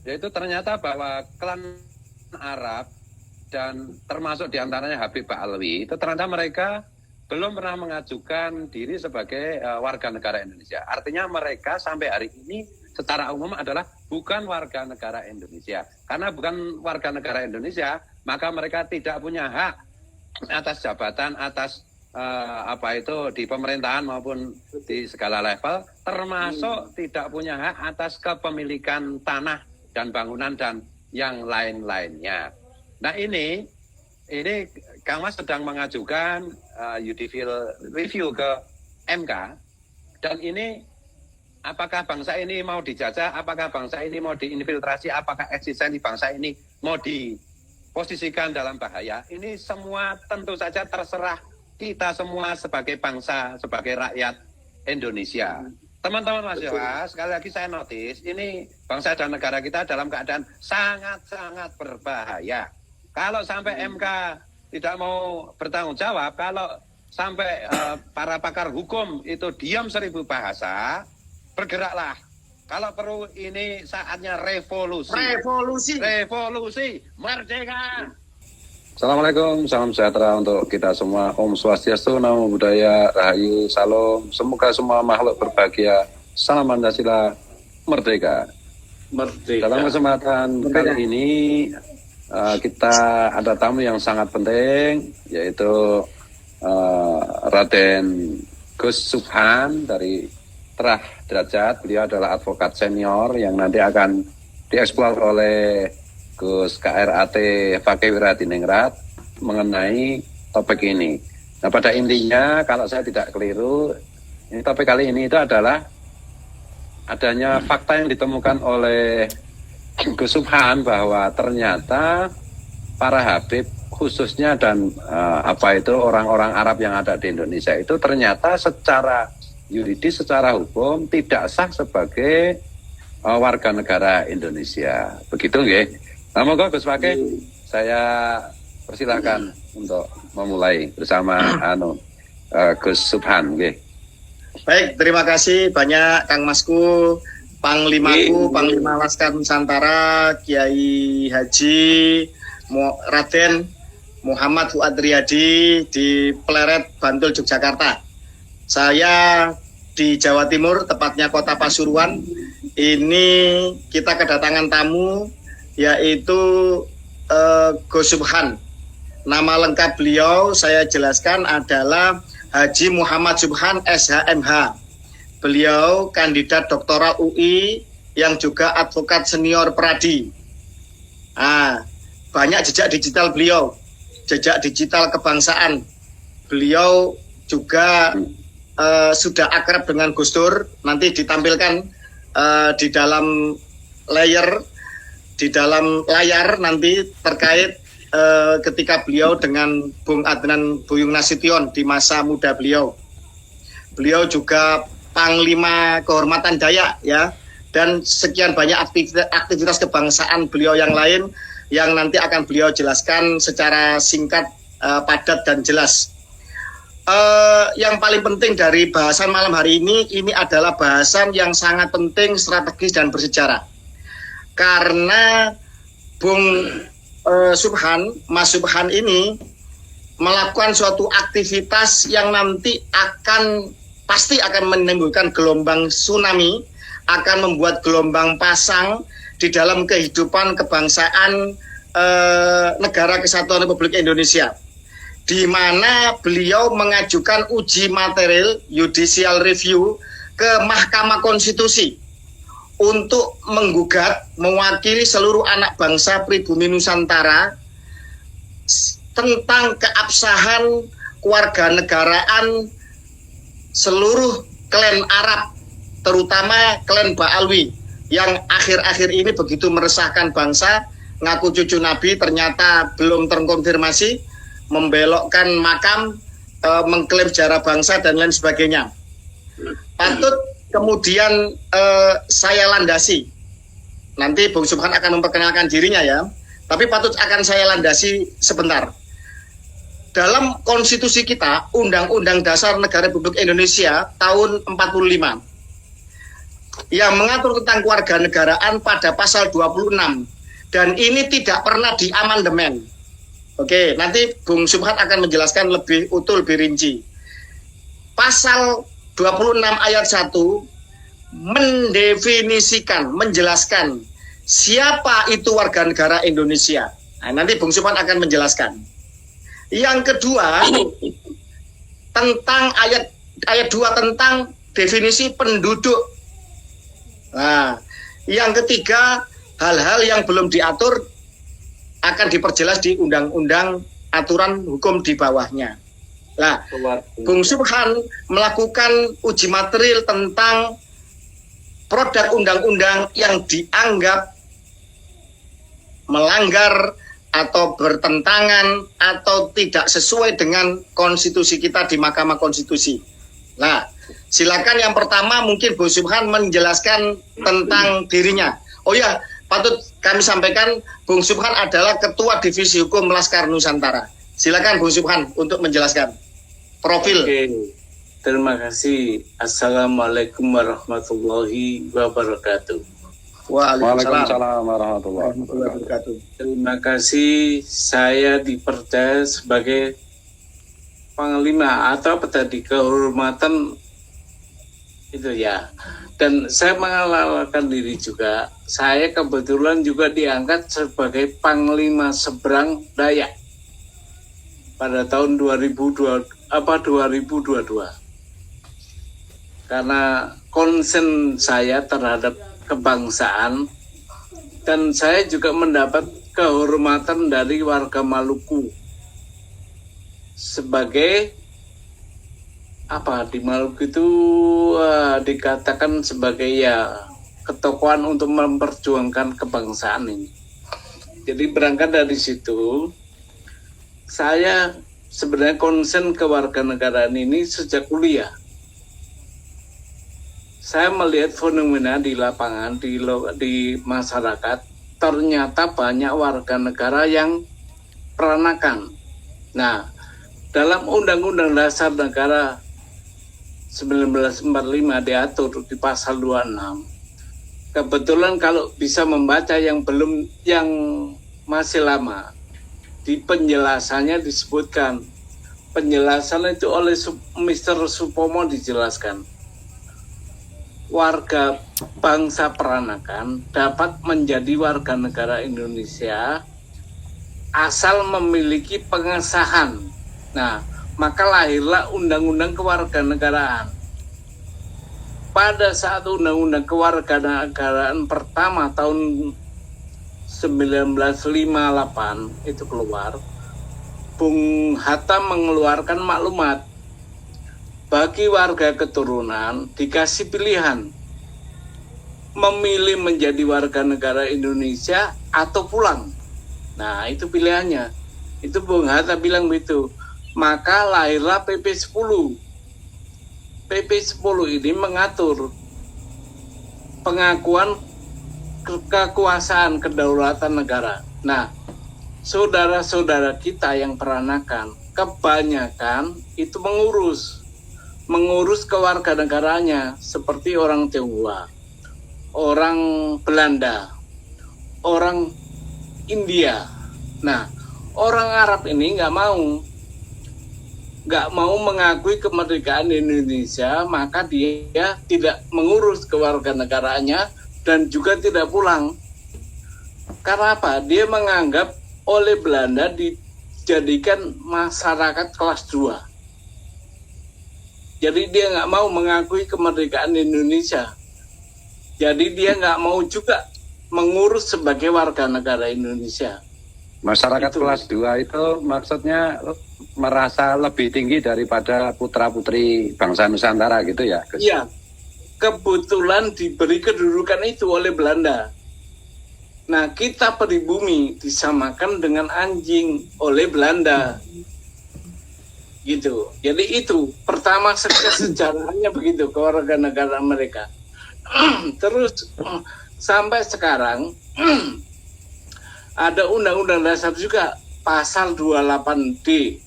yaitu ternyata bahwa klan Arab dan termasuk diantaranya Habib Ba'alwi itu ternyata mereka belum pernah mengajukan diri sebagai warga negara Indonesia. Artinya mereka sampai hari ini secara umum adalah bukan warga negara Indonesia. Karena bukan warga negara Indonesia, maka mereka tidak punya hak atas jabatan, atas apa itu di pemerintahan maupun di segala level, termasuk tidak punya hak atas kepemilikan tanah dan bangunan dan yang lain-lainnya. Nah ini Kang Mas sedang mengajukan judicial review ke MK, dan ini apakah bangsa ini mau dijajah, apakah bangsa ini mau diinfiltrasi, apakah eksistensi bangsa ini mau diposisikan dalam bahaya, ini semua tentu saja terserah kita semua sebagai bangsa, sebagai rakyat Indonesia. Teman-teman mahasiswa, sekali lagi saya notice, ini bangsa dan negara kita dalam keadaan sangat-sangat berbahaya. Kalau sampai MK tidak mau bertanggung jawab, kalau sampai para pakar hukum itu diam 1000 bahasa, bergeraklah. Kalau perlu ini saatnya revolusi. Revolusi, merdeka. Assalamualaikum, salam sejahtera untuk kita semua. Om Swastiastu, Namo Buddhaya, Rahayu, Salam. Semoga semua makhluk berbahagia. Salam Pancasila, merdeka. Merdeka. Dalam kesempatan kali ini kita ada tamu yang sangat penting, yaitu Raden Gus Subhan dari Terah Derajat. Beliau adalah advokat senior yang nanti akan dieksplor oleh Gus KRAT Fakih Wiradiningrat mengenai topik ini. Nah, pada intinya kalau saya tidak keliru, ini topik kali ini itu adalah adanya fakta yang ditemukan oleh Gus Subhan bahwa ternyata para Habib khususnya dan apa itu orang-orang Arab yang ada di Indonesia itu ternyata secara yuridis, secara hukum tidak sah sebagai warga negara Indonesia. Begitu nggih? Nah, monggo Gus Fakih, saya persilahkan untuk memulai bersama Gus Subhan nggih. Baik, terima kasih banyak Kang Masku, Panglimaku, Panglima Laskar Nusantara, Kiai Haji Raden Muhammad Fuad Riyadi di Pleret, Bantul, Yogyakarta. Saya di Jawa Timur, tepatnya Kota Pasuruan. Ini kita kedatangan tamu yaitu Gus Subhan. Nama lengkap beliau saya jelaskan adalah Haji Muhammad Subhan SHMH. Beliau kandidat doktoral UI yang juga advokat senior Pradi. Banyak jejak digital beliau, jejak digital kebangsaan. Beliau juga sudah akrab dengan Gus Dur, nanti ditampilkan di dalam layar nanti terkait ketika beliau dengan Bung Adnan Buyung Nasution di masa muda beliau. Beliau juga Panglima Kehormatan Dayak ya, dan sekian banyak aktivitas kebangsaan beliau yang lain yang nanti akan beliau jelaskan secara singkat, padat dan jelas. Yang paling penting dari bahasan malam hari ini adalah bahasan yang sangat penting, strategis dan bersejarah. Karena Bung Subhan, Mas Subhan ini melakukan suatu aktivitas yang nanti pasti akan menimbulkan gelombang tsunami, akan membuat gelombang pasang di dalam kehidupan kebangsaan Negara Kesatuan Republik Indonesia, di mana beliau mengajukan uji material judicial review ke Mahkamah Konstitusi untuk menggugat mewakili seluruh anak bangsa pribumi Nusantara tentang keabsahan kewarganegaraan seluruh klan Arab, terutama klan Ba'alwi yang akhir-akhir ini begitu meresahkan bangsa, ngaku cucu Nabi ternyata belum terkonfirmasi, membelokkan makam, mengklaim sejarah bangsa dan lain sebagainya. Patut kemudian saya landasi. Nanti Bung Subhan akan memperkenalkan dirinya ya. Tapi patut akan saya landasi sebentar. Dalam konstitusi kita, Undang-Undang Dasar Negara Republik Indonesia tahun 45. yang mengatur tentang kewarganegaraan pada pasal 26 dan ini tidak pernah diamandemen. Oke, nanti Bung Subhan akan menjelaskan lebih utuh, lebih rinci. Pasal 26 ayat 1 mendefinisikan, menjelaskan siapa itu warga negara Indonesia. Nah, nanti Bung Subhan akan menjelaskan. Yang kedua, tentang ayat 2 tentang definisi penduduk. Nah, yang ketiga, hal-hal yang belum diatur akan diperjelas di undang-undang aturan hukum di bawahnya. Nah, Bung Subhan melakukan uji material tentang produk undang-undang yang dianggap melanggar atau bertentangan atau tidak sesuai dengan konstitusi kita di Mahkamah Konstitusi. Nah, silakan yang pertama mungkin Bung Subhan menjelaskan tentang dirinya. Oh ya, patut kami sampaikan Bung Subhan adalah Ketua Divisi Hukum Laskar Nusantara. Silakan Bung Subhan untuk menjelaskan profil. Oke, terima kasih. Assalamualaikum warahmatullahi wabarakatuh. Waalaikumsalam warahmatullahi wabarakatuh. Terima kasih, saya dipercaya sebagai Panglima atau apa tadi, kehormatan itu ya. Dan saya mengalalkan diri juga. Saya kebetulan juga diangkat sebagai Panglima Seberang Dayak pada tahun 2022. Karena konsen saya terhadap kebangsaan dan saya juga mendapat kehormatan dari warga Maluku sebagai apa di Maluku itu dikatakan sebagai ya ketokohan untuk memperjuangkan kebangsaan ini. Jadi berangkat dari situ, saya sebenarnya konsen kewarganegaraan ini sejak kuliah. Saya melihat fenomena di lapangan, di masyarakat, ternyata banyak warga negara yang peranakan. Nah, dalam Undang-Undang Dasar Negara 1945 diatur di pasal 26. Kebetulan kalau bisa membaca yang masih lama, di penjelasannya disebutkan, penjelasan itu oleh Mr. Supomo dijelaskan, warga bangsa peranakan dapat menjadi warga negara Indonesia asal memiliki pengesahan. Nah, maka lahirlah Undang-Undang Kewarganegaraan. Pada saat Undang-Undang Kewarganegaraan pertama tahun 1958 itu keluar, Bung Hatta mengeluarkan maklumat bagi warga keturunan dikasih pilihan memilih menjadi warga negara Indonesia atau pulang. Nah, itu pilihannya. Itu Bung Hatta bilang begitu. Maka lahirlah PP 10. PP 10 ini mengatur pengakuan kekuasaan kedaulatan negara. Nah, saudara-saudara kita yang peranakan kebanyakan itu mengurus kewarganegaranya seperti orang Tionghoa, orang Belanda, orang India. Nah, orang Arab ini nggak mau mengakui kemerdekaan Indonesia, maka dia tidak mengurus kewarganegaraannya dan juga tidak pulang. Karena apa? Dia menganggap oleh Belanda dijadikan masyarakat kelas 2. Jadi dia nggak mau mengakui kemerdekaan Indonesia. Jadi dia nggak mau juga mengurus sebagai warga negara Indonesia. Masyarakat Itu. kelas 2 itu maksudnya merasa lebih tinggi daripada putra-putri bangsa Nusantara gitu ya? Iya, kebetulan diberi kedudukan itu oleh Belanda. Nah, kita pribumi disamakan dengan anjing oleh Belanda. Gitu. Jadi itu pertama sejarahnya begitu kewarganegaraan mereka. Terus sampai sekarang ada Undang-Undang Dasar juga pasal 28D.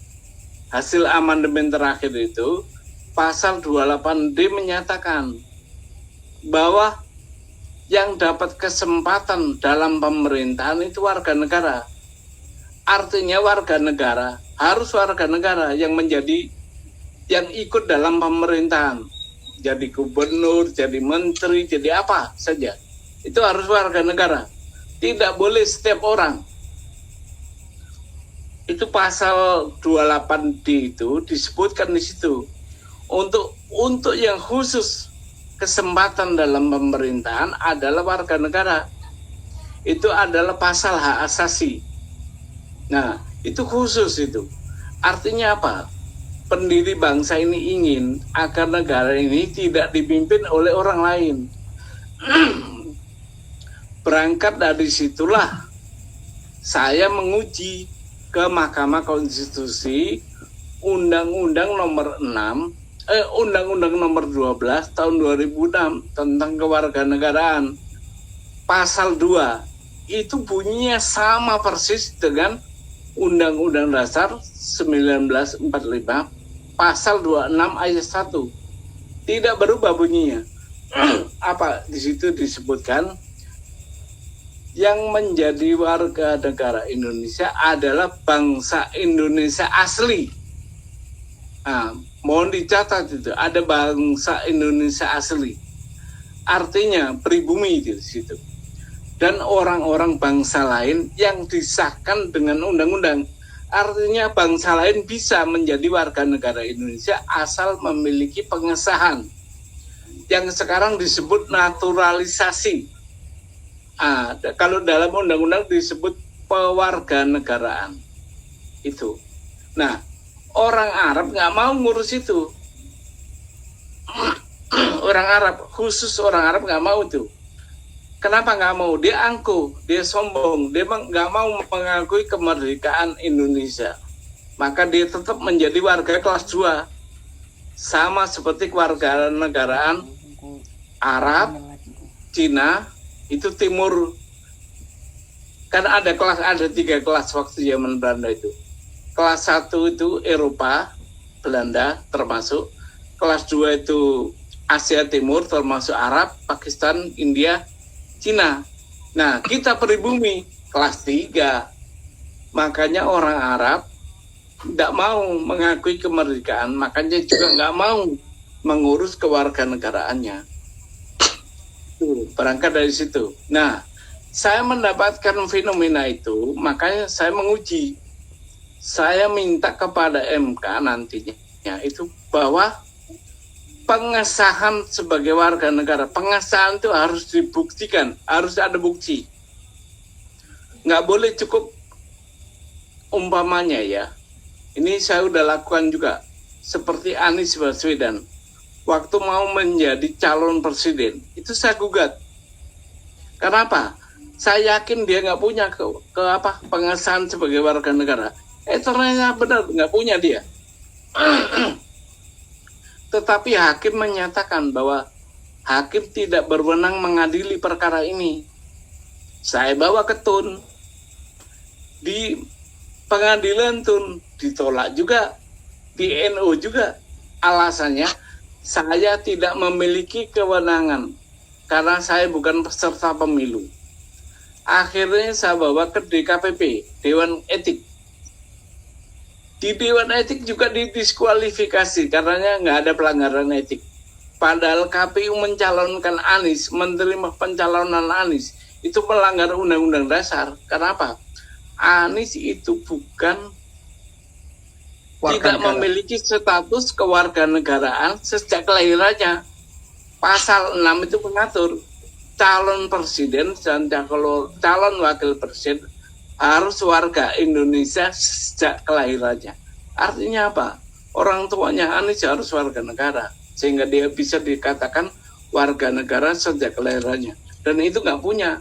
Hasil amandemen terakhir itu pasal 28D menyatakan bahwa yang dapat kesempatan dalam pemerintahan itu warga negara. Artinya warga negara harus warga negara yang ikut dalam pemerintahan. Jadi gubernur, jadi menteri, jadi apa saja. Itu harus warga negara. Tidak boleh setiap orang. Itu pasal 28D itu disebutkan di situ. Untuk yang khusus kesempatan dalam pemerintahan adalah warga negara. Itu adalah pasal hak asasi. Nah, itu khusus itu. Artinya apa? Pendiri bangsa ini ingin agar negara ini tidak dipimpin oleh orang lain. Berangkat dari situlah saya menguji ke Mahkamah Konstitusi Undang-Undang nomor 12 tahun 2006 tentang kewarganegaraan. Pasal 2 itu bunyinya sama persis dengan Undang-Undang Dasar 1945 pasal 26 ayat 1. Tidak berubah bunyinya. Apa di situ disebutkan? Yang menjadi warga negara Indonesia adalah bangsa Indonesia asli. Nah, mohon dicatat itu, ada bangsa Indonesia asli. Artinya pribumi itu di situ. Dan orang-orang bangsa lain yang disahkan dengan undang-undang. Artinya bangsa lain bisa menjadi warga negara Indonesia asal memiliki pengesahan. Yang sekarang disebut naturalisasi. Kalau dalam undang-undang disebut pewarganegaraan. Itu. Nah, orang Arab nggak mau ngurus itu. Orang Arab, khusus orang Arab nggak mau itu. Kenapa nggak mau? Dia angkuh, dia sombong, dia nggak mau mengakui kemerdekaan Indonesia. Maka dia tetap menjadi warga kelas 2. Sama seperti kewarganegaraan Arab, Cina, itu timur. Kan ada 3 kelas waktu zaman Belanda itu. Kelas 1 itu Eropa, Belanda termasuk. Kelas 2 itu Asia Timur termasuk Arab, Pakistan, India, Cina. Nah, kita pribumi kelas 3. Makanya orang Arab tidak mau mengakui kemerdekaan, makanya juga nggak mau mengurus kewarganegaraannya. Berangkat dari situ. Nah, saya mendapatkan fenomena itu, makanya saya menguji. Saya minta kepada MK nantinya itu bahwa pengesahan sebagai warga negara, pengesahan itu harus dibuktikan, harus ada bukti. Nggak boleh cukup umpamanya ya. Ini saya udah lakukan juga. Seperti Anies Baswedan. Waktu mau menjadi calon presiden, itu saya gugat. Kenapa? Saya yakin dia nggak punya pengesahan sebagai warga negara. Ternyata benar nggak punya dia. Tetapi hakim menyatakan bahwa hakim tidak berwenang mengadili perkara ini. Saya bawa ke TUN. Di pengadilan TUN ditolak juga. Di NU juga. Alasannya, saya tidak memiliki kewenangan karena saya bukan peserta pemilu. Akhirnya saya bawa ke DKPP, Dewan Etik. Di Dewan Etik juga didiskualifikasi karena nggak ada pelanggaran etik. Padahal KPU mencalonkan Anies, menerima pencalonan Anies, itu melanggar Undang-Undang Dasar. Kenapa? Anies itu bukan tidak memiliki status kewarganegaraan sejak kelahirannya. Pasal 6 itu mengatur calon presiden dan calon wakil presiden harus warga Indonesia sejak kelahirannya. Artinya apa? Orang tuanya Anies harus warga negara, sehingga dia bisa dikatakan warga negara sejak kelahirannya. Dan itu nggak punya.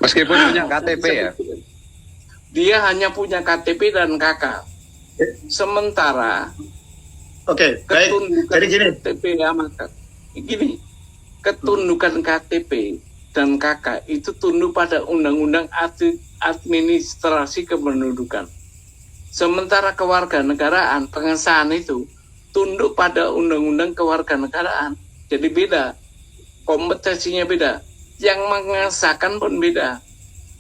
Meskipun punya KTP ya? Dia hanya punya KTP dan KK. Sementara baik. Jadi gini. KTP gini, ketundukan KTP dan KK itu tunduk pada Undang-Undang Administrasi Kependudukan. Sementara kewarganegaraan, pengesahan itu tunduk pada Undang-Undang Kewarganegaraan. Jadi beda, kompetensinya beda. Yang mengesahkan pun beda.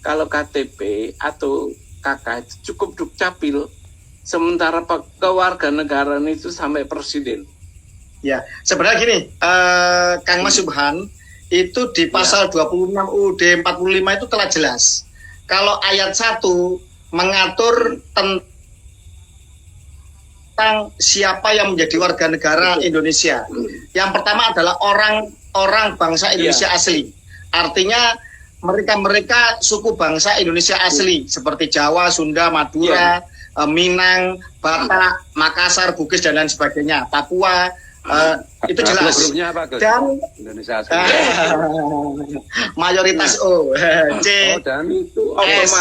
Kalau KTP atau KK itu cukup dukcapil, sementara kewarganegaraan itu sampai presiden. Ya, sebenarnya gini, Kang Mas Subhan, itu di pasal 26 UUD 45 itu telah jelas. Kalau ayat 1 mengatur tentang siapa yang menjadi warga negara Indonesia. Yang pertama adalah orang bangsa Indonesia asli. Artinya mereka suku bangsa Indonesia asli seperti Jawa, Sunda, Madura, Minang, Batak, Makassar, Bugis dan lain sebagainya, Papua, itu jelas. Grupnya apa, Gus? Dan Indonesia asli. mayoritas C, Dan itu otomatis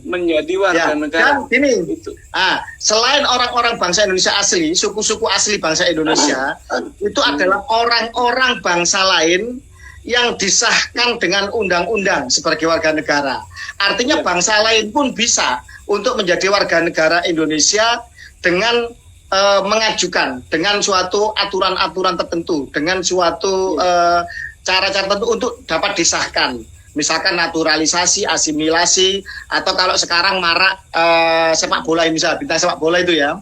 menjadi warga negara. Dan gini, Itu. selain orang-orang bangsa Indonesia asli, suku-suku asli bangsa Indonesia, itu adalah orang-orang bangsa lain yang disahkan dengan undang-undang sebagai warga negara. Artinya bangsa lain pun bisa untuk menjadi warga negara Indonesia dengan mengajukan dengan suatu aturan-aturan tertentu, dengan suatu cara-cara tertentu untuk dapat disahkan. Misalkan naturalisasi, asimilasi, atau kalau sekarang marak sepak bola, misalnya bintang sepak bola itu ya,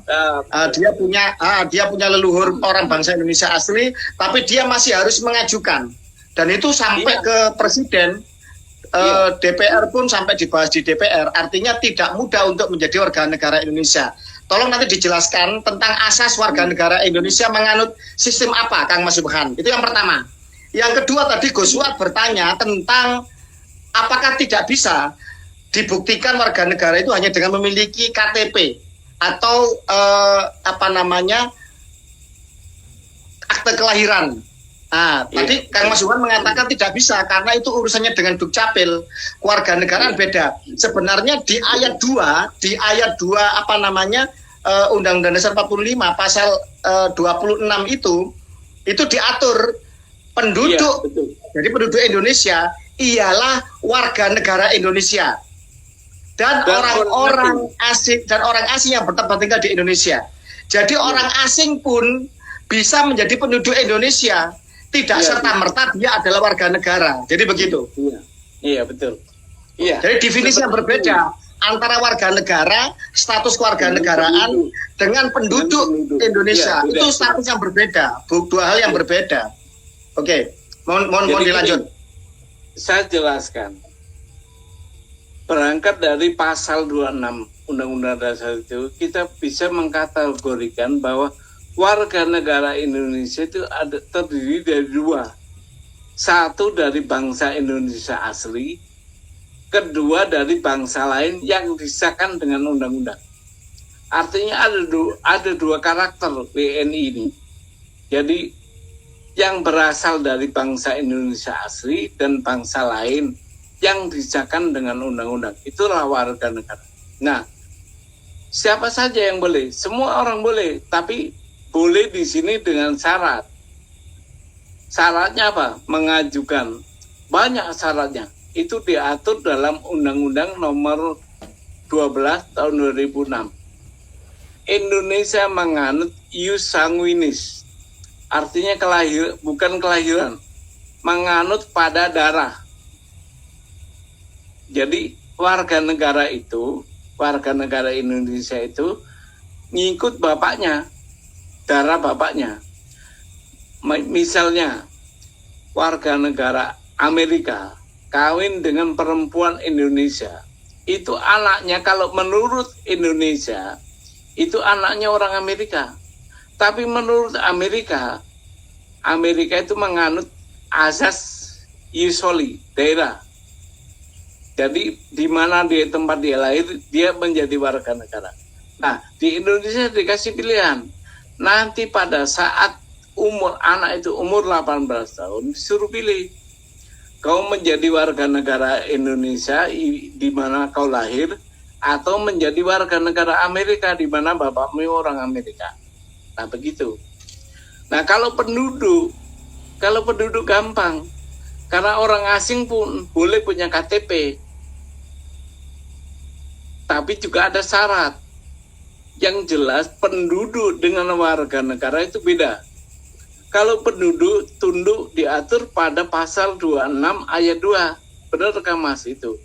dia punya leluhur orang bangsa Indonesia asli, tapi dia masih harus mengajukan. Dan itu sampai ke presiden, DPR pun sampai dibahas di DPR. Artinya tidak mudah untuk menjadi warga negara Indonesia. Tolong nanti dijelaskan tentang asas warga negara Indonesia menganut sistem apa, Kang Mas Subhan. Itu yang pertama. Yang kedua tadi Gus Suat bertanya tentang apakah tidak bisa dibuktikan warga negara itu hanya dengan memiliki KTP atau akte kelahiran. Tadi Kang Mas Subhan mengatakan tidak bisa karena itu urusannya dengan Dukcapil. Kewarganegaraan beda. Sebenarnya di ayat 2 Undang-Undang Dasar 45 pasal 26 itu diatur penduduk. Jadi penduduk Indonesia ialah warga negara Indonesia. Dan orang-orang asing yang bertempat tinggal di Indonesia. Jadi orang asing pun bisa menjadi penduduk Indonesia. Tidak serta-merta dia adalah warga negara. Jadi begitu. Iya, betul. Jadi definisi yang berbeda antara warga negara, status kewarganegaraan dengan penduduk Indonesia. Itu status yang berbeda, dua hal yang berbeda. Oke, mohon dilanjut. Saya jelaskan. Berangkat dari pasal 26 Undang-Undang Dasar itu, kita bisa mengkategorikan bahwa warga negara Indonesia itu terdiri dari dua. Satu dari bangsa Indonesia asli, kedua dari bangsa lain yang disahkan dengan undang-undang. Artinya ada dua karakter WNI ini. Jadi yang berasal dari bangsa Indonesia asli dan bangsa lain yang disahkan dengan undang-undang. Itulah warga negara. Nah, siapa saja yang boleh? Semua orang boleh, tapi boleh di sini dengan syarat. Syaratnya apa? Mengajukan. Banyak syaratnya. Itu diatur dalam Undang-Undang Nomor 12 Tahun 2006. Indonesia menganut ius sanguinis. Artinya bukan kelahiran. Menganut pada darah. Jadi warga negara Indonesia itu ngikut bapaknya. Darah bapaknya. Misalnya warga negara Amerika kawin dengan perempuan Indonesia, itu anaknya kalau menurut Indonesia itu anaknya orang Amerika. Tapi menurut Amerika itu menganut asas ius soli, daerah. Jadi di mana tempat dia lahir, dia menjadi warga negara. Nah, di Indonesia dikasih pilihan. Nanti pada saat anak itu umur 18 tahun, disuruh pilih. Kau menjadi warga negara Indonesia di mana kau lahir, atau menjadi warga negara Amerika di mana bapakmu orang Amerika. Nah, begitu. Nah, kalau penduduk gampang. Karena orang asing pun boleh punya KTP. Tapi juga ada syarat. Yang jelas penduduk dengan warga negara itu beda. Kalau penduduk tunduk diatur pada pasal 26 ayat 2. Benar kan Mas itu?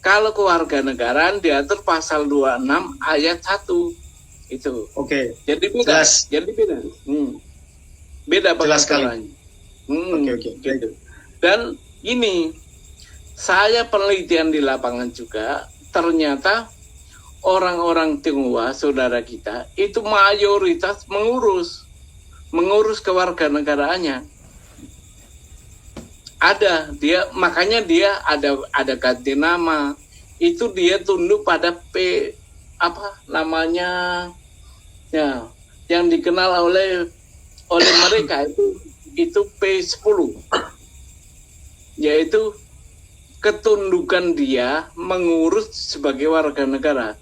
Kalau kewarganegaraan diatur pasal 26 ayat 1. Itu. Oke. Jadi beda. Jelas. Jadi beda. Beda Jelas sekali. pengaturannya. Oke. Gitu. Dan ini saya penelitian di lapangan juga, ternyata orang-orang Tionghoa, saudara kita, itu mayoritas mengurus kewarganegaraannya. Makanya dia ada ganti nama. Itu dia tunduk pada ya, yang dikenal oleh mereka itu P10, yaitu ketundukan dia mengurus sebagai warga negara.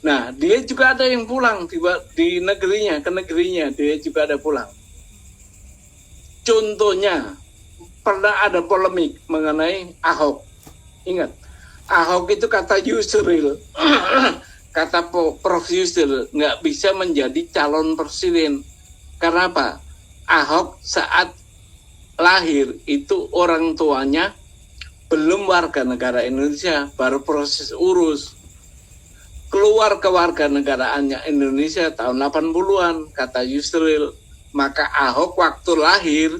Nah, dia juga ada yang pulang di negerinya, ke negerinya, dia juga ada pulang. Contohnya, pernah ada polemik mengenai Ahok. Ingat, Ahok itu kata Yusril, kata Prof. Yusril, nggak bisa menjadi calon presiden. Karena apa? Ahok saat lahir itu orang tuanya belum warga negara Indonesia, baru proses urus. Keluar kewarganegaraannya Indonesia tahun 80-an, kata Yusril. Maka Ahok waktu lahir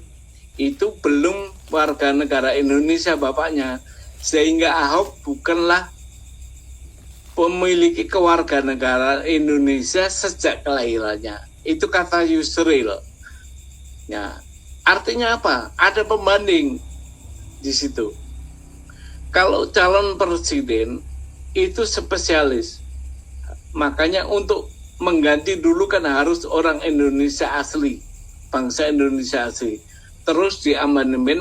itu belum warga negara Indonesia bapaknya. Sehingga Ahok bukanlah memiliki kewarganegaraan Indonesia sejak kelahirannya. Itu kata Yusril. Ya, artinya apa? Ada pembanding di situ. Kalau calon presiden itu spesialis. Makanya untuk mengganti dulu kan harus orang Indonesia asli, bangsa Indonesia asli. Terus diamandemen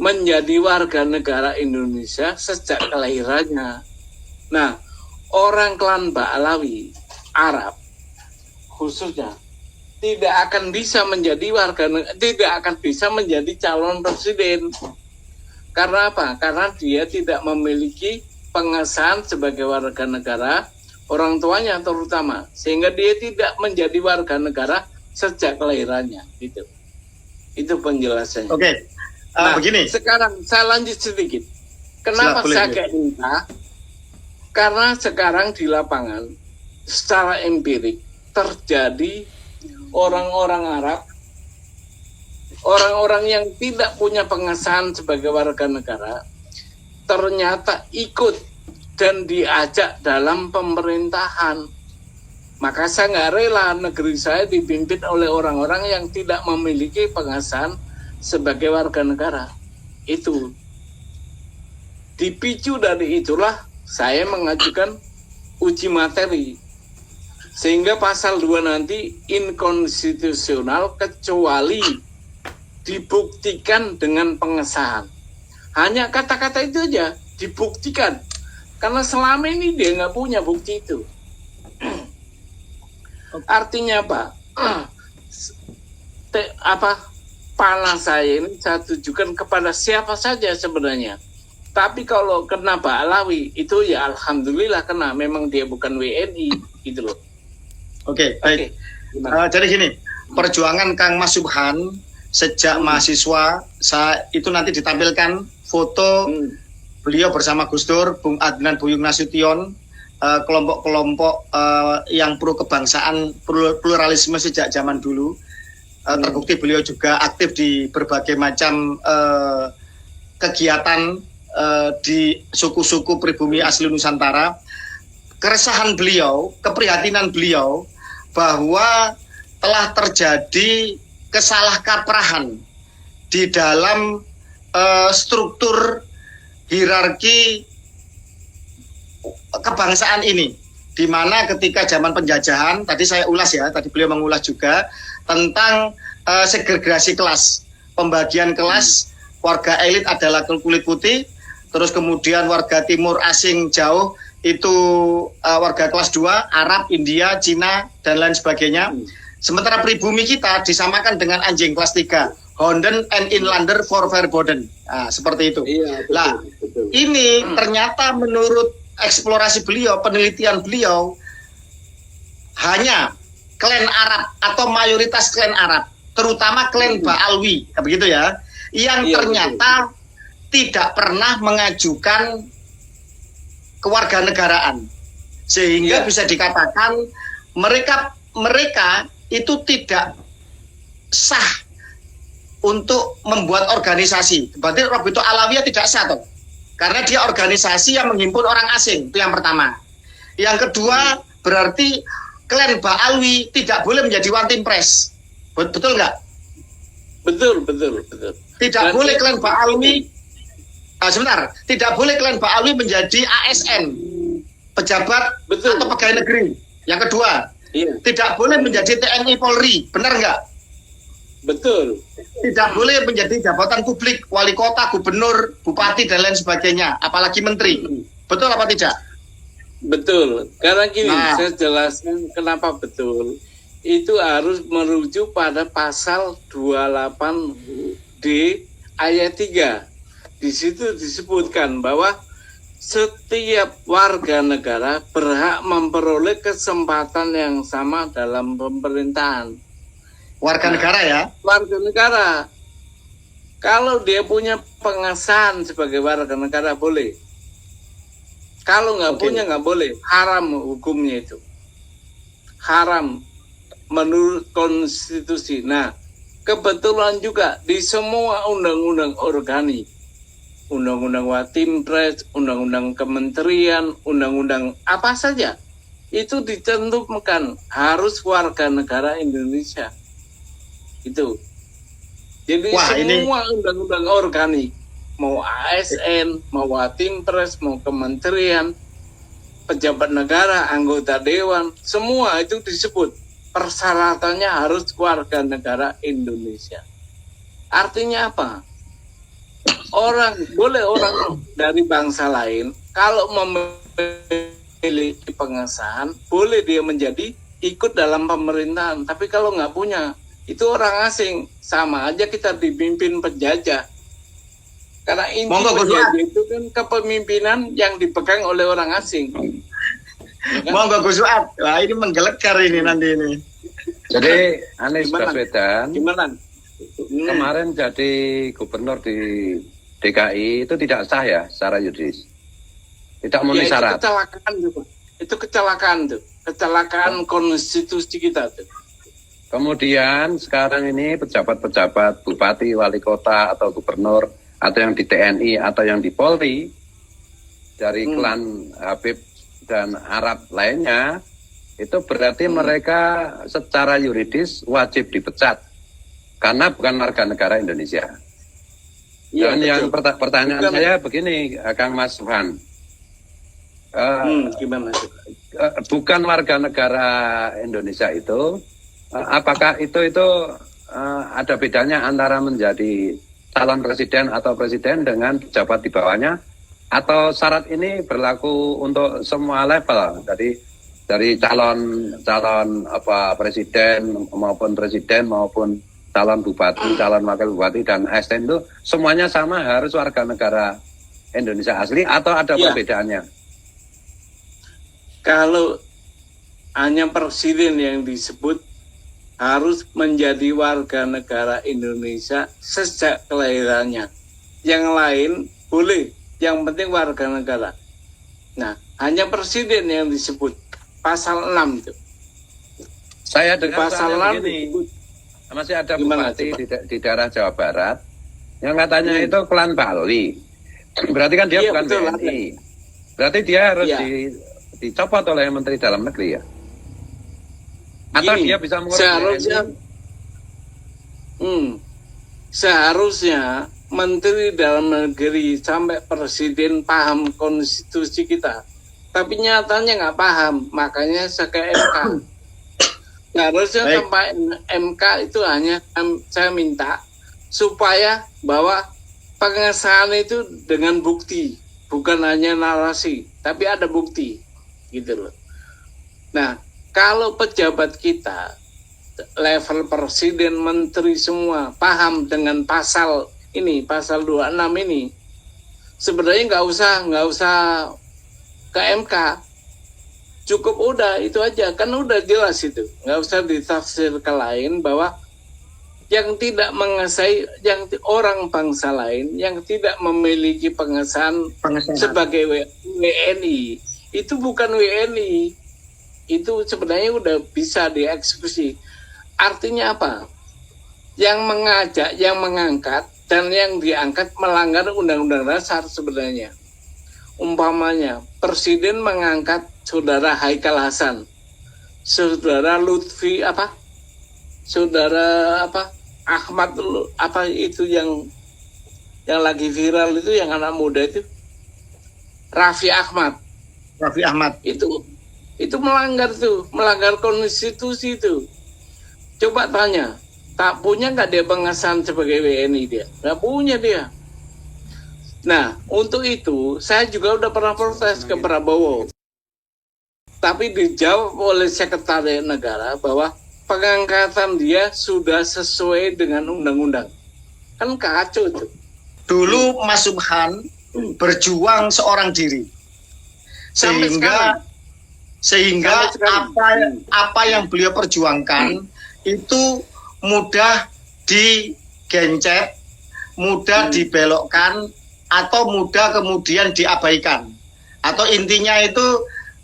menjadi warga negara Indonesia sejak kelahirannya. Nah, orang klan Ba'alawi, Arab khususnya, tidak akan bisa menjadi calon presiden. Karena apa? Karena dia tidak memiliki pengesahan sebagai warga negara, orang tuanya terutama, sehingga dia tidak menjadi warga negara sejak kelahirannya. Itu penjelasannya. Oke. Begini. Sekarang saya lanjut sedikit. Kenapa saya kayak minta? Karena sekarang di lapangan secara empirik terjadi orang-orang Arab, orang-orang yang tidak punya pengesahan sebagai warga negara, ternyata ikut dan diajak dalam pemerintahan. Maka saya nggak rela negeri saya dipimpin oleh orang-orang yang tidak memiliki pengesahan sebagai warga negara. Itu dipicu dari itulah saya mengajukan uji materi. Sehingga pasal 2 nanti inkonstitusional kecuali dibuktikan dengan pengesahan. Hanya kata-kata itu aja, dibuktikan. Karena selama ini dia nggak punya bukti itu. Artinya apa? Panah saya ini saya tujukan kepada siapa saja sebenarnya. Tapi kalau kena Ba'alawi itu ya alhamdulillah kena. Memang dia bukan WNI gitu loh. Oke, baik. Jadi gini, perjuangan Kang Mas Subhan sejak mahasiswa, itu nanti ditampilkan foto beliau bersama Gus Dur, Bung Adnan Buyung Nasution, kelompok-kelompok yang pro kebangsaan, pluralisme sejak zaman dulu. Terbukti beliau juga aktif di berbagai macam kegiatan di suku-suku pribumi asli Nusantara. Keresahan beliau, keprihatinan beliau bahwa telah terjadi kesalahkaprahan di dalam struktur hierarki kebangsaan ini, di mana ketika zaman penjajahan, tadi saya ulas ya, tadi beliau mengulas juga tentang segregasi kelas, pembagian kelas, warga elit adalah kulit putih, terus kemudian warga timur asing jauh itu warga kelas 2, Arab, India, Cina, dan lain sebagainya. Sementara pribumi kita disamakan dengan anjing kelas 3, Honden and Inlander for Verboden. Nah, seperti itu. Iya, betul. Ini ternyata menurut eksplorasi beliau, penelitian beliau, hanya klan Arab atau mayoritas klan Arab terutama klan Ba'alwi, begitu ya, yang ternyata tidak pernah mengajukan kewarganegaraan, sehingga bisa dikatakan mereka itu tidak sah untuk membuat organisasi. Berarti Rabithah Alawiyah tidak sah toh, karena dia organisasi yang menghimpun orang asing, itu yang pertama. Yang kedua, berarti klan Ba'alwi tidak boleh menjadi one team press. Betul nggak? Betul. Tidak boleh klan Ba'alwi, sebentar, tidak boleh klan Ba'alwi menjadi ASN, pejabat atau pegawai negeri. Yang kedua, tidak boleh menjadi TNI Polri, benar nggak? Betul. Tidak boleh menjadi jabatan publik, wali kota, gubernur, bupati, dan lain sebagainya, apalagi menteri. Betul apa tidak? Betul. Karena gini, saya jelaskan kenapa betul. Itu harus merujuk pada pasal 28D ayat 3. Di situ disebutkan bahwa setiap warga negara berhak memperoleh kesempatan yang sama dalam pemerintahan. Warga negara ya? Warga negara. Kalau dia punya pengesahan sebagai warga negara boleh. Kalau nggak punya nggak boleh. Haram hukumnya itu. Haram menurut konstitusi. Nah, kebetulan juga di semua undang-undang organik, undang-undang Watimpres, undang-undang kementerian, undang-undang apa saja, itu ditentukan harus warga negara Indonesia. Itu. Jadi semua undang-undang organik, mau ASN, mau Watimpres, mau kementerian, pejabat negara, anggota dewan, semua itu disebut persyaratannya harus warga negara Indonesia. Artinya apa? Orang dari bangsa lain kalau memiliki pengesahan boleh dia menjadi ikut dalam pemerintahan, tapi kalau nggak punya itu orang asing, sama aja kita dipimpin penjajah. Karena inti penjajah itu kan kepemimpinan yang dipegang oleh orang asing. Monggo Gus Suat. Wah, ini menggelegar ini nanti ini. Jadi Anies Baswedan Kemarin jadi gubernur di DKI itu tidak sah ya secara yuridis. Tidak memenuhi syarat. Itu kecelakaan tuh. Kecelakaan konstitusi kita tuh. Kemudian sekarang ini pejabat-pejabat bupati, wali kota atau gubernur atau yang di TNI atau yang di Polri dari klan Habib dan Arab lainnya, itu berarti mereka secara yuridis wajib dipecat karena bukan warga negara Indonesia. Dan yang pertanyaan saya begini, Kang Mas Subhan, gimana? Bukan warga negara Indonesia itu, apakah itu ada bedanya antara menjadi calon presiden atau presiden dengan pejabat di bawahnya, atau syarat ini berlaku untuk semua level dari calon presiden maupun calon bupati, calon wakil bupati dan ASN itu semuanya sama harus warga negara Indonesia asli atau ada perbedaannya? Kalau hanya presiden yang disebut harus menjadi warga negara Indonesia sejak kelahirannya. Yang lain boleh, yang penting warga negara. Nah, hanya presiden yang disebut pasal 6 itu. Saya dengar pasal 6 begini, masih ada bupati di daerah Jawa Barat yang katanya itu klan Ba'alwi. Berarti kan dia bukan TNI. Berarti dia harus dicopot oleh Menteri Dalam Negeri ya? Atau dia bisa mengurus seharusnya Menteri Dalam Negeri sampai Presiden paham konstitusi kita, tapi nyatanya nggak paham, makanya saya ke MK. Harusnya sampai MK itu hanya saya minta supaya bahwa pengesahan itu dengan bukti, bukan hanya narasi, tapi ada bukti, gitu loh. Nah, kalau pejabat kita level presiden, menteri semua paham dengan pasal ini, pasal 26 ini, sebenarnya nggak usah ke MK, cukup udah itu aja, kan udah jelas itu, nggak usah ditafsir ke lain bahwa yang tidak mengesai orang bangsa lain yang tidak memiliki pengesahan sebagai WNI. Itu bukan WNI. Itu sebenarnya udah bisa dieksekusi. Artinya apa? Yang mengajak, yang mengangkat, dan yang diangkat melanggar Undang-Undang Dasar sebenarnya. Umpamanya, Presiden mengangkat Saudara Haikal Hasan, Saudara Lutfi Saudara Ahmad itu yang lagi viral itu, yang anak muda itu, Raffi Ahmad itu melanggar konstitusi itu. Coba tanya, tak punya nggak dia pengesahan sebagai WNI? Dia nggak punya dia. Nah, untuk itu saya juga udah pernah protes ke Prabowo, tapi dijawab oleh Sekretariat Negara bahwa pengangkatan dia sudah sesuai dengan undang-undang. Kan kacau itu. Dulu Mas Subhan berjuang seorang diri, sehingga apa yang beliau perjuangkan itu mudah digencet, mudah dibelokkan, atau mudah kemudian diabaikan. Atau intinya itu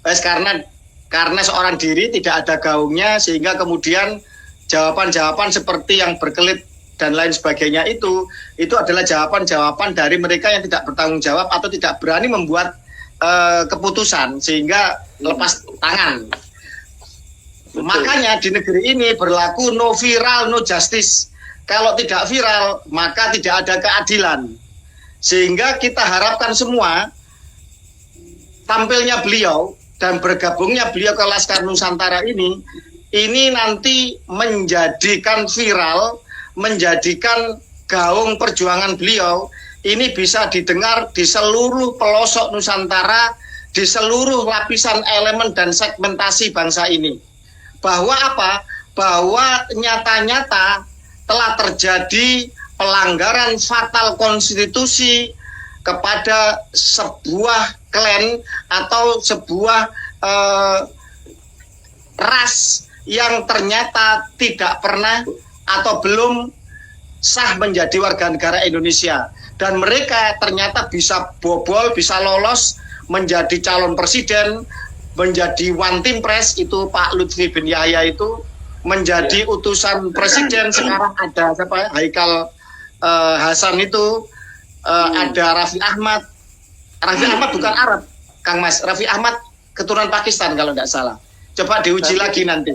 karena seorang diri tidak ada gaungnya, sehingga kemudian jawaban-jawaban seperti yang berkelit dan lain sebagainya itu adalah jawaban-jawaban dari mereka yang tidak bertanggung jawab atau tidak berani membuat keputusan sehingga lepas tangan. Betul. Makanya di negeri ini berlaku no viral, no justice. Kalau tidak viral, maka tidak ada keadilan. Sehingga kita harapkan semua tampilnya beliau dan bergabungnya beliau ke Laskar Nusantara ini nanti menjadikan viral, menjadikan gaung perjuangan beliau ini bisa didengar di seluruh pelosok Nusantara, di seluruh lapisan elemen dan segmentasi bangsa ini. Bahwa apa? Bahwa nyata-nyata telah terjadi pelanggaran fatal konstitusi kepada sebuah klan atau sebuah ras yang ternyata tidak pernah atau belum sah menjadi warga negara Indonesia, dan mereka ternyata bisa bobol, bisa lolos menjadi calon presiden, menjadi one team press, itu Pak Lutfi bin Yahya itu menjadi utusan presiden. Sekarang ada siapa? Haikal Hasan itu, ada Raffi Ahmad bukan Arab, Kang Mas. Raffi Ahmad keturunan Pakistan kalau tidak salah. Coba diuji lagi nanti.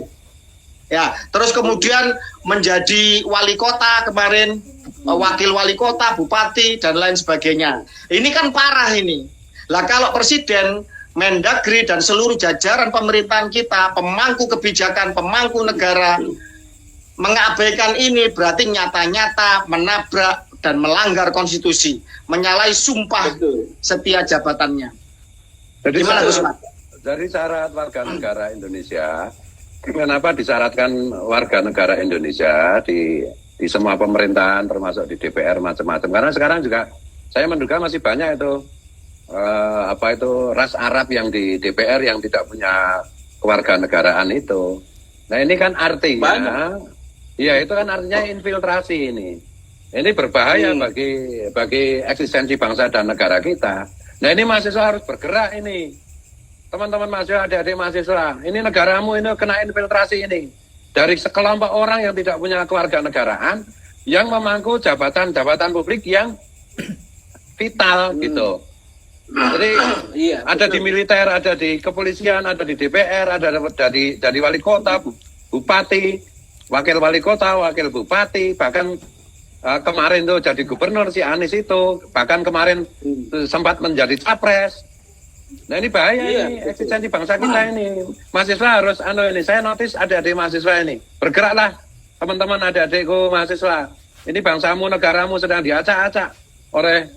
Ya, terus kemudian menjadi wali kota kemarin, wakil wali kota, bupati dan lain sebagainya. Ini kan parah ini. Lah kalau presiden, Mendagri dan seluruh jajaran pemerintahan kita, pemangku kebijakan, pemangku negara mengabaikan ini, berarti nyata-nyata menabrak dan melanggar konstitusi, menyalahi sumpah setia jabatannya. Jadi gimana Gus? Dari syarat warga negara Indonesia, kenapa disyaratkan warga negara Indonesia di semua pemerintahan, termasuk di DPR macam-macam? Karena sekarang juga saya menduga masih banyak itu ras Arab yang di DPR yang tidak punya kewarganegaraan itu. Nah ini kan artinya, ya itu kan artinya infiltrasi ini. Ini berbahaya bagi eksistensi bangsa dan negara kita. Nah ini mahasiswa harus bergerak ini. Teman-teman mahasiswa, adik-adik mahasiswa, ini negaramu ini kena infiltrasi ini. Dari sekelompok orang yang tidak punya kewarganegaraan, yang memangku jabatan-jabatan publik yang vital gitu. Jadi ada di militer, ada di kepolisian, ada di DPR, ada dari wali kota, bupati, wakil wali kota, wakil bupati, bahkan kemarin tuh jadi gubernur si Anies itu, bahkan kemarin sempat menjadi capres. Nah ini bahaya ini eksistensi bangsa kita ini. Mahasiswa harus ini, saya notice adik-adik mahasiswa ini, bergeraklah teman-teman adik-adikku mahasiswa. Ini bangsamu, negaramu sedang diacak-acak oleh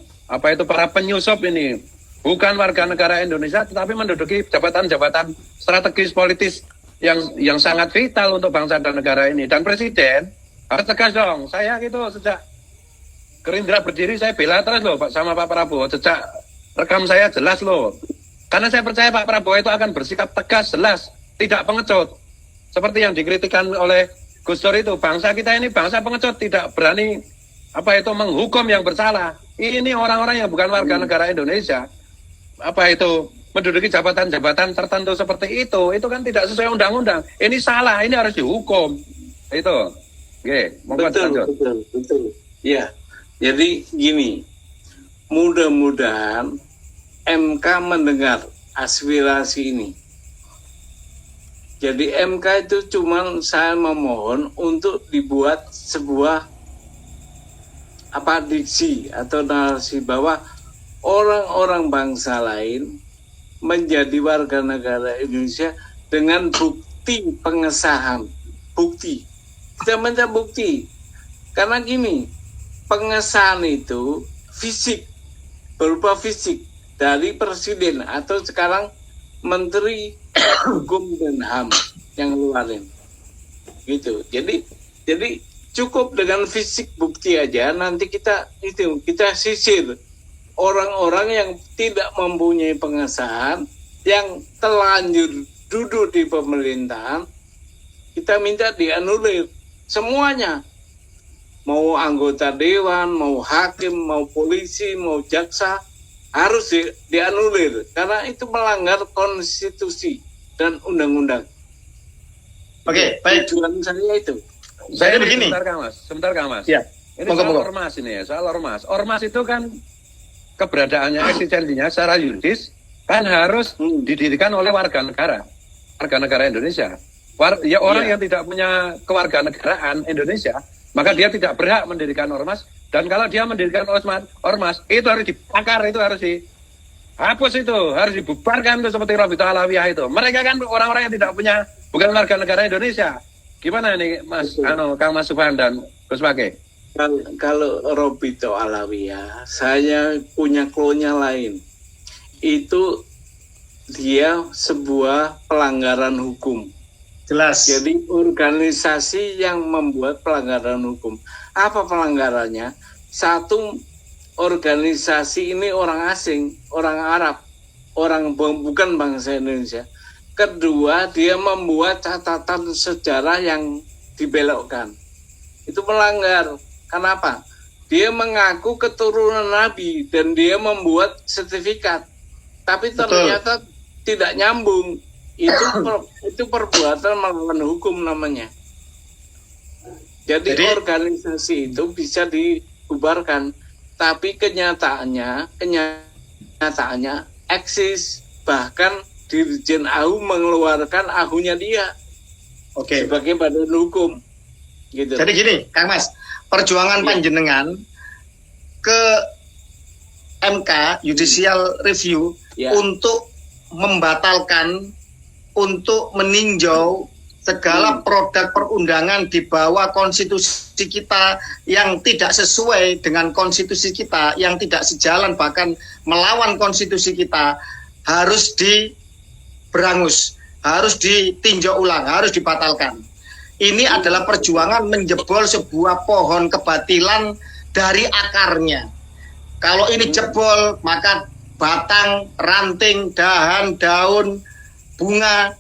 para penyusup ini. Bukan warga negara Indonesia, tetapi menduduki jabatan-jabatan strategis politis yang sangat vital untuk bangsa dan negara ini. Dan presiden harus tegas dong. Saya gitu sejak Gerindra berdiri saya bela terus loh sama Pak Prabowo. Sejak rekam saya jelas loh. Karena saya percaya Pak Prabowo itu akan bersikap tegas, jelas, tidak pengecut. Seperti yang dikritikkan oleh Gus Dur itu, bangsa kita ini bangsa pengecut, tidak berani menghukum yang bersalah. Ini orang-orang yang bukan warga negara Indonesia, menduduki jabatan-jabatan tertentu seperti itu kan tidak sesuai undang-undang. Ini salah, ini harus dihukum. Itu. Oke, betul. Ya. Jadi gini, mudah-mudahan MK mendengar aspirasi ini. Jadi MK itu cuma saya memohon untuk dibuat sebuah diksi atau narasi bahwa orang-orang bangsa lain menjadi warga negara Indonesia dengan bukti pengesahan. Bukti. Kita minta bukti. Karena gini, pengesahan itu berupa fisik dari presiden atau sekarang Menteri Hukum dan HAM yang ngeluarin gitu. Jadi cukup dengan fisik bukti aja. Nanti kita sisir orang-orang yang tidak mempunyai pengesahan, yang telanjur duduk di pemerintahan, kita minta dianulir semuanya. Mau anggota dewan, mau hakim, mau polisi, mau jaksa, harus dianulir karena itu melanggar konstitusi dan undang-undang. Oke, baik. Tujuan saya itu. Saya begini. Sebentar Kang Mas. Ya. Ini ormas ini ya, soal ormas. Ormas itu kan keberadaannya, eksistensinya secara yuridis kan harus didirikan oleh warga negara Indonesia. Orang yang tidak punya kewarganegaraan Indonesia, maka dia tidak berhak mendirikan ormas. Dan kalau dia mendirikan ormas itu harus dibakar, itu harus dihapus, itu harus dibubarkan, itu seperti Robito Alawiyah itu. Mereka kan orang-orang yang bukan warga negara Indonesia. Gimana nih Mas Kang Mas Subhan dan Gus Pake? Kalau Robito Alawiyah, saya punya klonya lain. Itu dia sebuah pelanggaran hukum. Jelas. Jadi organisasi yang membuat pelanggaran hukum. Apa pelanggarannya? Satu, organisasi ini orang asing, orang Arab, bukan bangsa Indonesia. Kedua, dia membuat catatan sejarah yang dibelokkan. Itu melanggar. Kenapa? Dia mengaku keturunan Nabi dan dia membuat sertifikat. Tapi ternyata tidak nyambung. Itu perbuatan melawan hukum namanya. Jadi organisasi itu bisa dibubarkan, tapi kenyataannya eksis, bahkan Dirjen AU mengeluarkan AU-nya dia sebagai badan hukum. Gitu. Jadi gini, Kang Mas, perjuangan panjenengan ke MK Judicial Review untuk membatalkan, untuk meninjau segala produk perundangan di bawah konstitusi kita yang tidak sesuai dengan konstitusi kita, yang tidak sejalan bahkan melawan konstitusi kita, harus diberangus, harus ditinjau ulang, harus dibatalkan. Ini adalah perjuangan menjebol sebuah pohon kebatilan dari akarnya. Kalau ini jebol, maka batang, ranting, dahan, daun, bunga,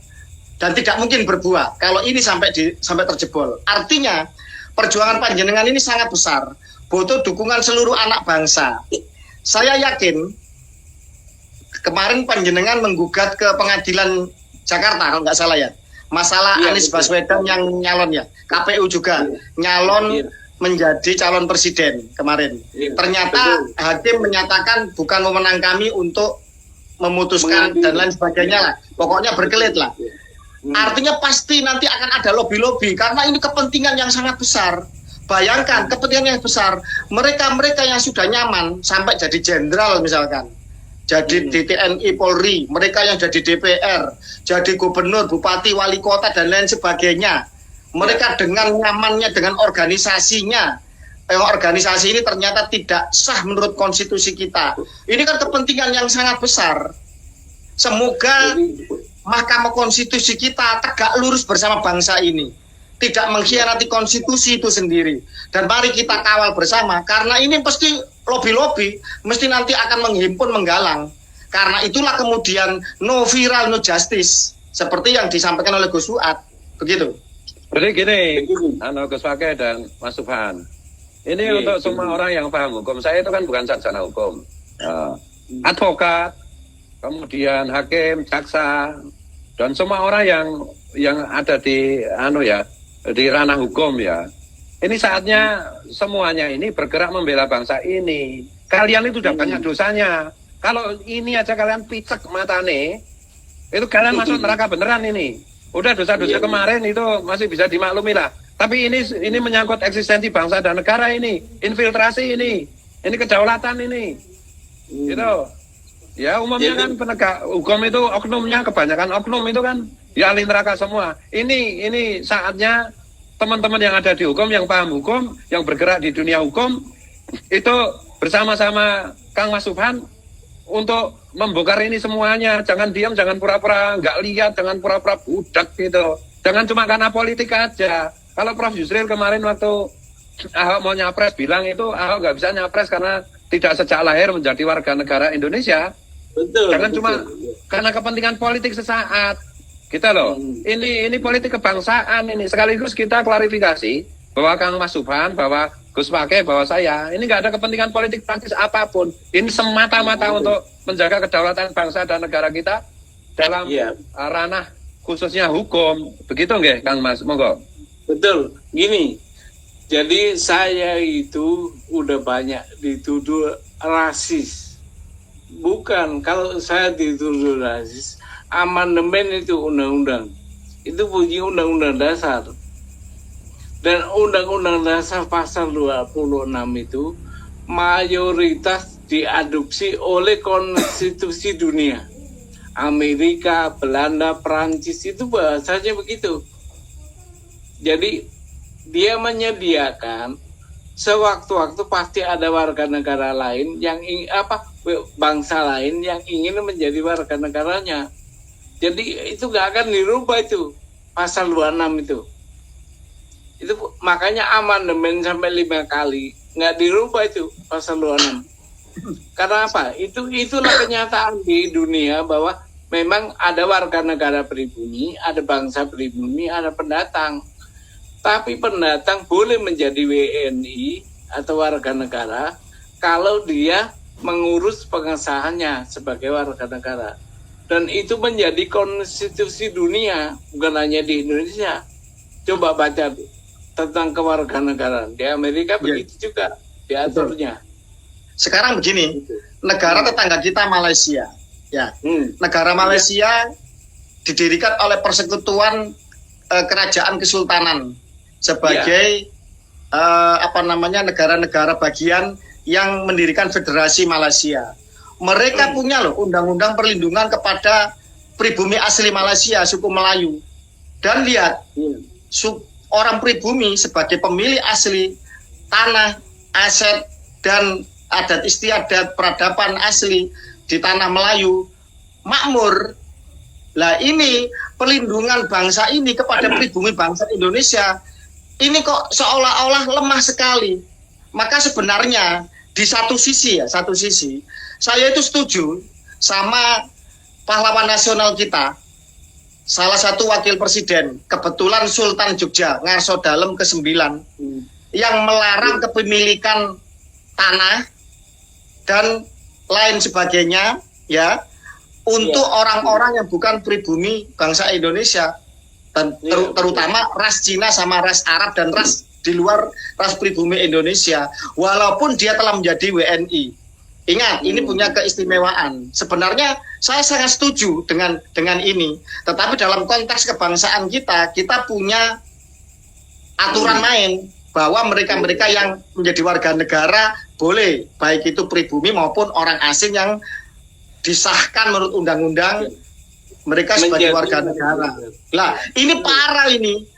dan tidak mungkin berbuah kalau ini sampai terjebol. Artinya perjuangan panjenengan ini sangat besar, butuh dukungan seluruh anak bangsa. Saya yakin kemarin panjenengan menggugat ke pengadilan Jakarta kalau nggak salah ya, masalah Anies Baswedan yang nyalon ya, KPU juga nyalon menjadi calon presiden kemarin. Ternyata hakim menyatakan bukan wewenang kami untuk memutuskan dan lain sebagainya lah. Pokoknya berkelit lah. Artinya pasti nanti akan ada lobby-lobby karena ini kepentingan yang sangat besar. Bayangkan kepentingan yang besar. Mereka yang sudah nyaman sampai jadi jenderal misalkan, jadi di TNI Polri, mereka yang jadi DPR, jadi gubernur, bupati, wali kota dan lain sebagainya. Mereka dengan nyamannya dengan organisasinya. Organisasi ini ternyata tidak sah menurut konstitusi kita. Ini kan kepentingan yang sangat besar. Semoga Mahkamah Konstitusi kita tegak lurus bersama bangsa ini, tidak mengkhianati konstitusi itu sendiri. Dan mari kita kawal bersama, karena ini pasti lobby-lobby, mesti nanti akan menghimpun, menggalang. Karena itulah kemudian no viral, no justice, seperti yang disampaikan oleh Gus Fuad. Begitu. Jadi gini, Begini. Gus Fakih dan Mas Subhan. Ini Iya, untuk iya. semua orang yang paham hukum. Saya itu kan bukan sarjana hukum. Advokat, kemudian hakim, jaksa, dan semua orang yang ada di di ranah hukum ya. Ini saatnya semuanya ini bergerak membela bangsa ini. Kalian itu udah banyak dosanya. Kalau ini aja kalian picek matane, itu kalian masuk neraka beneran ini. Udah dosa-dosa Iya. kemarin itu masih bisa dimaklumi lah. Tapi ini menyangkut eksistensi bangsa dan negara ini, infiltrasi ini kedaulatan ini. Gitu. Ya umumnya Jadi- kan penegak hukum itu oknumnya kebanyakan oknum itu kan ya ahli neraka semua. Ini saatnya teman-teman yang ada di hukum, yang paham hukum, yang bergerak di dunia hukum itu bersama-sama Kang Mas Subhan untuk membongkar ini semuanya. Jangan diam, jangan pura-pura nggak lihat, jangan pura-pura budak gitu. Jangan cuma karena politik aja. Kalau Prof Yusril kemarin waktu Ahok mau nyapres bilang itu Ahok nggak bisa nyapres karena tidak sejak lahir menjadi warga negara Indonesia. Betul. Jangan betul. cuma karena kepentingan politik sesaat. Kita loh. Ini politik kebangsaan ini. Sekaligus kita klarifikasi bahwa Kang Mas Subhan, bahwa Gus Fakih, bahwa saya ini nggak ada kepentingan politik praktis apapun. Ini semata-mata untuk menjaga kedaulatan bangsa dan negara kita dalam Iya. ranah khususnya hukum. Begitu nggih, Kang Mas? Monggo. Betul, gini. Jadi saya itu udah banyak dituduh rasis. Bukan, kalau saya dituduh rasis, amandemen itu undang-undang. Itu bunyi undang-undang dasar. Dan undang-undang dasar pasal 26 itu mayoritas diadopsi oleh konstitusi dunia. Amerika, Belanda, Perancis itu bahasanya begitu. Jadi dia menyediakan sewaktu-waktu pasti ada warga negara lain yang bangsa lain yang ingin menjadi warga negaranya. Jadi itu nggak akan dirubah itu pasal 26 itu. Itu makanya amandemen sampai 5 kali nggak dirubah itu pasal 26. Karena apa? Itulah kenyataan di dunia bahwa memang ada warga negara pribumi, ada bangsa pribumi, ada pendatang. Tapi pendatang boleh menjadi WNI atau warga negara kalau dia mengurus pengesahannya sebagai warga negara. Dan itu menjadi konstitusi dunia, bukan hanya di Indonesia. Coba baca tentang kewarganegaraan. Di Amerika begitu juga diaturnya. Sekarang begini, negara tetangga kita Malaysia, ya, negara Malaysia didirikan oleh persekutuan kerajaan kesultanan sebagai negara-negara bagian yang mendirikan federasi Malaysia. Mereka punya loh undang-undang perlindungan kepada pribumi asli Malaysia, suku Melayu. Dan lihat, orang pribumi sebagai pemilik asli tanah, aset, dan adat istiadat peradaban asli di tanah Melayu makmur. Lah ini perlindungan bangsa ini kepada pribumi bangsa Indonesia ini kok seolah-olah lemah sekali. Maka sebenarnya di satu sisi saya itu setuju sama pahlawan nasional kita, salah satu wakil presiden, kebetulan Sultan Jogja Ngarso Dalem ke-9 yang melarang kepemilikan tanah dan lain sebagainya ya untuk orang-orang yang bukan pribumi bangsa Indonesia dan terutama ras Cina sama ras Arab dan ras di luar ras pribumi Indonesia, walaupun dia telah menjadi WNI. Ingat, ini punya keistimewaan. Sebenarnya saya sangat setuju dengan ini, tetapi dalam konteks kebangsaan kita punya aturan main bahwa mereka-mereka yang menjadi warga negara boleh, baik itu pribumi maupun orang asing yang disahkan menurut undang-undang mereka sebagai warga negara. Lah, ini parah ini.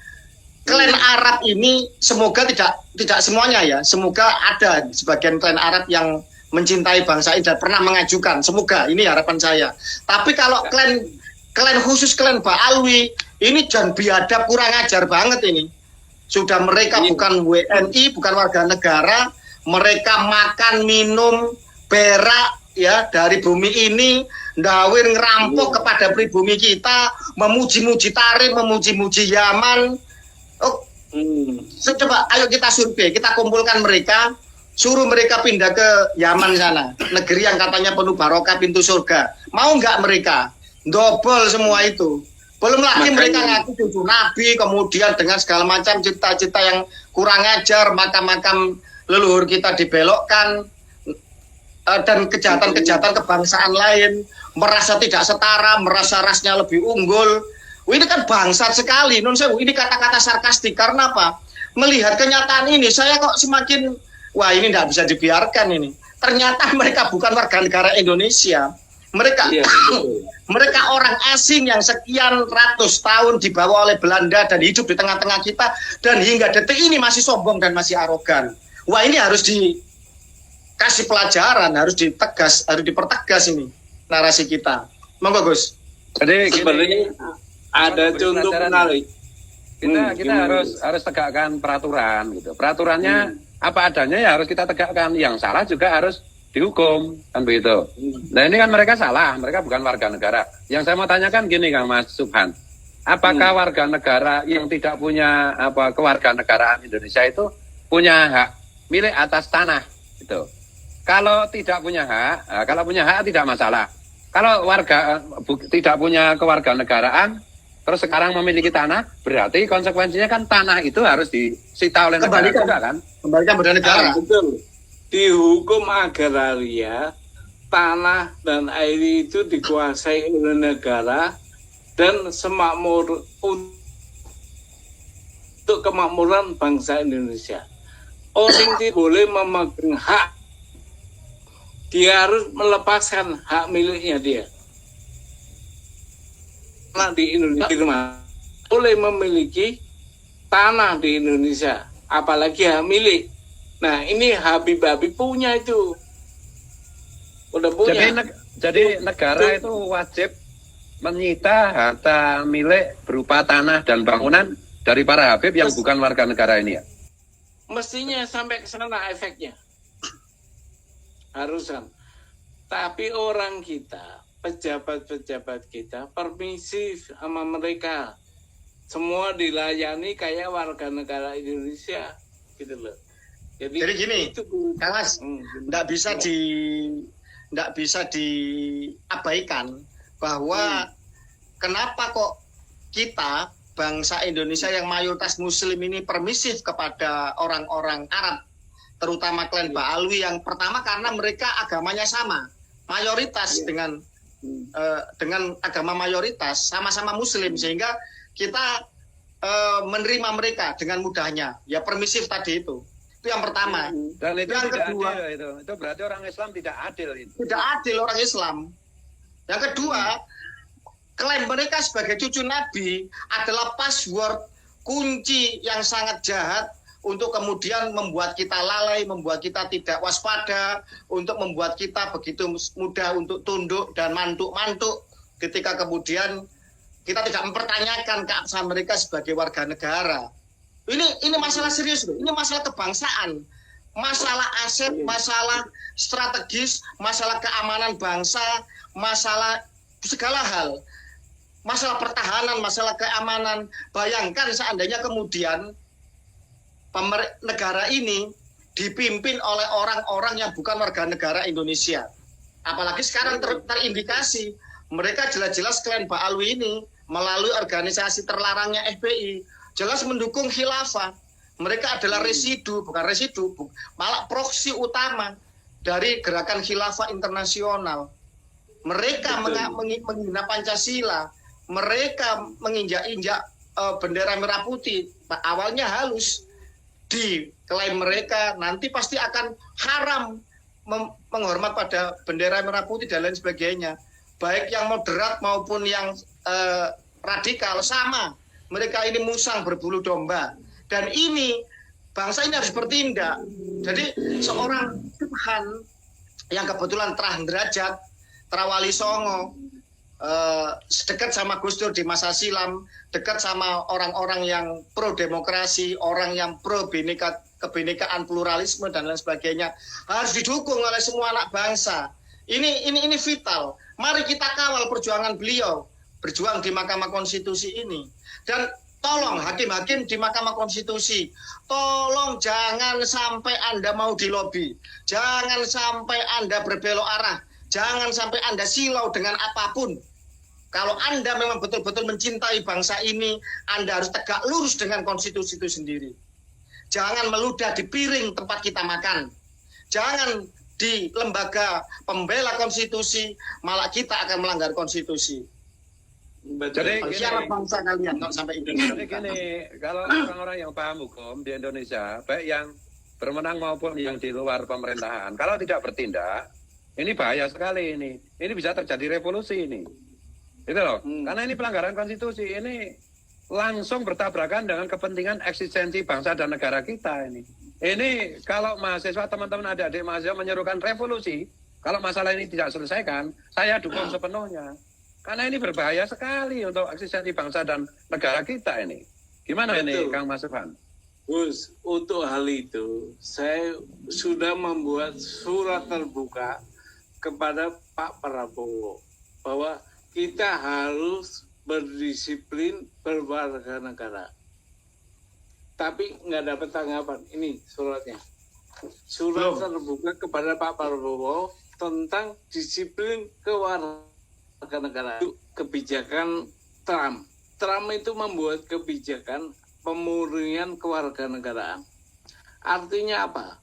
Klan Arab ini semoga tidak semuanya ya. Semoga ada sebagian klan Arab yang mencintai bangsa ini dan pernah mengajukan. Semoga ini harapan saya. Tapi kalau klan khusus klan Ba'alwi ini jangan biadab, kurang ajar banget ini. Sudah mereka bukan WNI, bukan warga negara, mereka makan, minum, berak ya dari bumi ini, ndawir ngerampok kepada pribumi kita, memuji-muji Tarim, memuji-muji Yaman. Coba ayo kita survei, kita kumpulkan mereka, suruh mereka pindah ke Yaman sana, negeri yang katanya penuh barokah, pintu surga. Mau nggak mereka? Dobel semua itu. Belum lagi mereka ngaku cucu Nabi, kemudian dengan segala macam cita-cita yang kurang ajar, makam-makam leluhur kita dibelokkan, dan kejahatan-kejahatan kebangsaan lain, merasa tidak setara, merasa rasnya lebih unggul. Ini kan bangsat sekali, non sewu. Ini kata-kata sarkastik. Karena apa? Melihat kenyataan ini, saya kok semakin, wah ini tidak bisa dibiarkan ini. Ternyata mereka bukan warga negara Indonesia. Mereka orang asing yang sekian ratus tahun dibawa oleh Belanda dan hidup di tengah-tengah kita, dan hingga detik ini masih sombong dan masih arogan. Wah ini harus dikasih pelajaran, harus dipertegas ini narasi kita. Monggo Gus. Jadi sebenarnya ada contoh menarik. Kita harus tegakkan peraturan gitu. Peraturannya apa adanya ya harus kita tegakkan. Yang salah juga harus dihukum, kan begitu. Nah ini kan mereka salah, mereka bukan warga negara. Yang saya mau tanyakan gini Kang Mas Subhan, apakah warga negara yang tidak punya kewarganegaraan Indonesia itu punya hak milik atas tanah gitu? Kalau tidak punya hak, kalau punya hak tidak masalah. Kalau warga tidak punya kewarganegaraan, terus sekarang memiliki tanah, berarti konsekuensinya kan tanah itu harus disita oleh negara juga kan? Kembalikan pada negara. Betul. Di hukum agraria, tanah dan air itu dikuasai oleh negara dan semakmur untuk kemakmuran bangsa Indonesia. Orang tidak boleh memegang hak, dia harus melepaskan hak miliknya dia. Nah, di Indonesia boleh memiliki tanah di Indonesia, apalagi hak milik. Nah ini Habib punya itu, udah punya. Jadi negara itu wajib menyita harta milik berupa tanah dan bangunan dari para Habib yang bukan warga negara ini ya? Mestinya sampai ke sana efeknya. Harusan. Tapi orang kita, pejabat-pejabat kita permisif sama mereka. Semua dilayani kayak warga negara Indonesia gitu loh. Jadi gini, Kang Mas, nggak bisa diabaikan bahwa kenapa kok kita bangsa Indonesia yang mayoritas Muslim ini permisif kepada orang-orang Arab, terutama klan Ba'alwi yang pertama karena mereka agamanya sama, mayoritas dengan agama mayoritas, sama-sama Muslim, sehingga kita menerima mereka dengan mudahnya. Ya permisif tadi itu yang pertama. Dan itu yang tidak kedua, adil itu berarti orang Islam tidak adil itu. Tidak adil orang Islam. Yang kedua, klaim mereka sebagai cucu Nabi adalah password kunci yang sangat jahat untuk kemudian membuat kita lalai, membuat kita tidak waspada, untuk membuat kita begitu mudah untuk tunduk dan mantuk-mantuk ketika kemudian kita tidak mempertanyakan keabsahan mereka sebagai warga negara. Ini masalah serius loh. Ini masalah kebangsaan, masalah aset, masalah strategis, masalah keamanan bangsa, masalah segala hal, masalah pertahanan, masalah keamanan. Bayangkan seandainya kemudian negara ini dipimpin oleh orang-orang yang bukan warga negara Indonesia. Apalagi sekarang terindikasi mereka jelas-jelas klan Ba'alwi ini melalui organisasi terlarangnya FPI jelas mendukung khilafah. Mereka adalah malah proksi utama dari gerakan khilafah internasional. Mereka menghina Pancasila, mereka menginjak-injak bendera merah putih. Awalnya halus, diklaim mereka nanti pasti akan haram menghormat pada bendera merah putih dan lain sebagainya. Baik yang moderat maupun yang radikal sama. Mereka ini musang berbulu domba. Dan ini, bangsa ini harus bertindak. Jadi seorang Tuhan yang kebetulan terah derajat, Terawali Songo, dekat sama Gus Dur di masa silam, dekat sama orang-orang yang pro demokrasi, orang yang pro kebinekaan pluralisme dan lain sebagainya, harus didukung oleh semua anak bangsa. Ini vital. Mari kita kawal perjuangan beliau, berjuang di Mahkamah Konstitusi ini. Dan Tolong hakim-hakim di Mahkamah Konstitusi, tolong jangan sampai Anda mau dilobi, jangan sampai Anda berbelok arah, jangan sampai Anda silau dengan apapun. Kalau Anda memang betul-betul mencintai bangsa ini, Anda harus tegak lurus dengan konstitusi itu sendiri. Jangan meludah di piring tempat kita makan. Jangan di lembaga pembela konstitusi, malah kita akan melanggar konstitusi. Jadi Siapa bangsa kalian kalau sampai itu? Jadi gini, kalau orang-orang yang paham hukum di Indonesia, baik yang berwenang maupun yang di luar pemerintahan, kalau tidak bertindak, ini bahaya sekali ini. Ini bisa terjadi revolusi ini. Itu loh. Karena ini pelanggaran konstitusi, ini langsung bertabrakan dengan kepentingan eksistensi bangsa dan negara kita ini. Ini kalau mahasiswa, teman-teman adik-adik mahasiswa menyerukan revolusi, kalau masalah ini tidak selesaikan, saya dukung sepenuhnya. Karena ini berbahaya sekali untuk eksistensi bangsa dan negara kita ini. Gimana ini, Kang Mas Evan? Gus, untuk hal itu, saya sudah membuat surat terbuka kepada Pak Prabowo bahwa kita harus berdisiplin berwarga negara. Tapi nggak dapat tanggapan. Ini suratnya. Surat terbuka kepada Pak Prabowo tentang disiplin kewarganegaraan. Itu kebijakan Trump. Trump itu membuat kebijakan pemurnian kewarganegaraan. Artinya apa?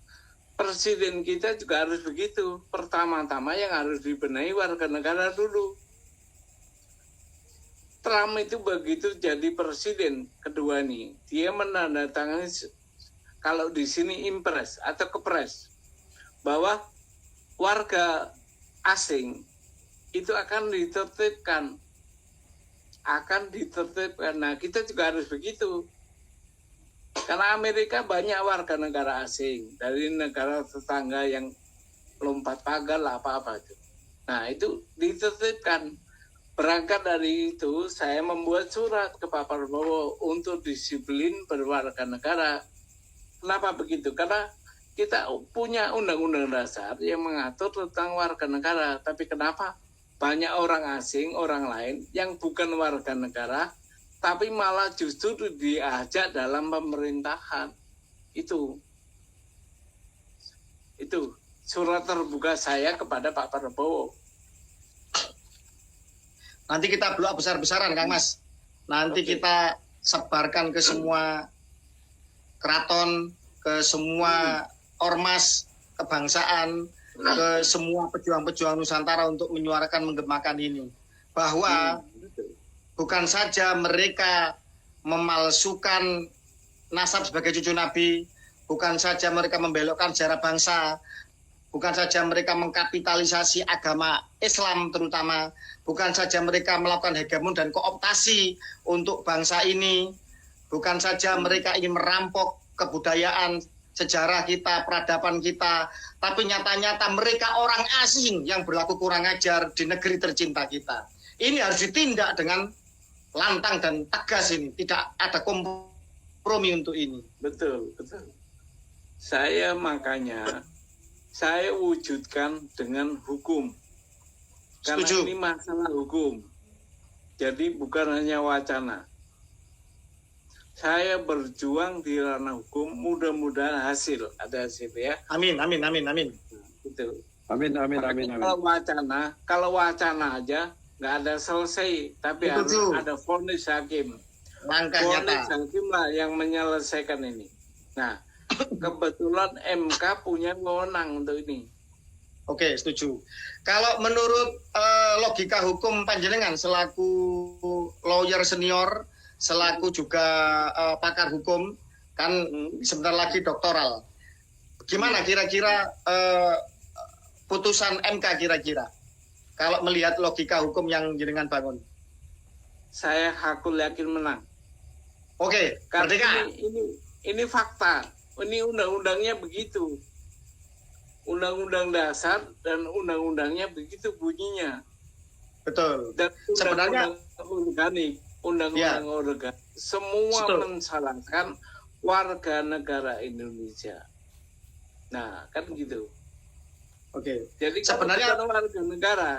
Presiden kita juga harus begitu. Pertama-tama yang harus dibenahi warga negara dulu. Trump itu begitu jadi presiden kedua nih, dia menandatangani kalau di sini impres atau kepres bahwa warga asing itu akan ditertibkan. Nah, kita juga harus begitu. Karena Amerika banyak warga negara asing dari negara tetangga yang lompat pagar lah apa-apa itu. Nah, itu ditertibkan. Berangkat dari itu, saya membuat surat ke Pak Prabowo untuk disiplin berwarga negara. Kenapa begitu? Karena kita punya undang-undang dasar yang mengatur tentang warga negara. Tapi kenapa banyak orang asing, orang lain yang bukan warga negara, tapi malah justru diajak dalam pemerintahan? Itu surat terbuka saya kepada Pak Prabowo. Nanti kita blok besar-besaran, Kang Mas. Nanti kita sebarkan ke semua keraton, ke semua ormas kebangsaan, ke semua pejuang-pejuang Nusantara untuk menyuarakan, menggemakan ini. Bahwa bukan saja mereka memalsukan nasab sebagai cucu Nabi, bukan saja mereka membelokkan sejarah bangsa, bukan saja mereka mengkapitalisasi agama Islam terutama, bukan saja mereka melakukan hegemon dan kooptasi untuk bangsa ini, bukan saja mereka ingin merampok kebudayaan, sejarah kita, peradaban kita, tapi nyata-nyata mereka orang asing yang berlaku kurang ajar di negeri tercinta kita. Ini harus ditindak dengan lantang dan tegas ini, tidak ada kompromi untuk ini. Betul. Saya wujudkan dengan hukum. Karena Setuju. ini masalah hukum. Jadi bukan hanya wacana. Saya berjuang di ranah hukum, mudah-mudahan ada hasil ya. Amin. Gitu. Amin. Kalau wacana aja nggak ada selesai, tapi harus ada vonis hakim. Langkah Vonis nyata. hakim lah yang menyelesaikan ini. Nah, kebetulan MK punya wewenang untuk ini. Oke, setuju. Kalau menurut logika hukum panjenengan selaku lawyer senior, selaku juga pakar hukum, kan sebentar lagi doktoral. Gimana kira-kira putusan MK kira-kira? Kalau melihat logika hukum yang jenengan bangun. Saya hakul yakin menang. Oke, Karena merdeka. ini fakta. Ini undang-undangnya begitu. Undang-undang dasar dan undang-undangnya begitu bunyinya. Betul. Dan Sebenarnya undang-undang organik semua Betul. mensyaratkan warga negara Indonesia. Nah, kan gitu. Oke. Jadi Sebenarnya-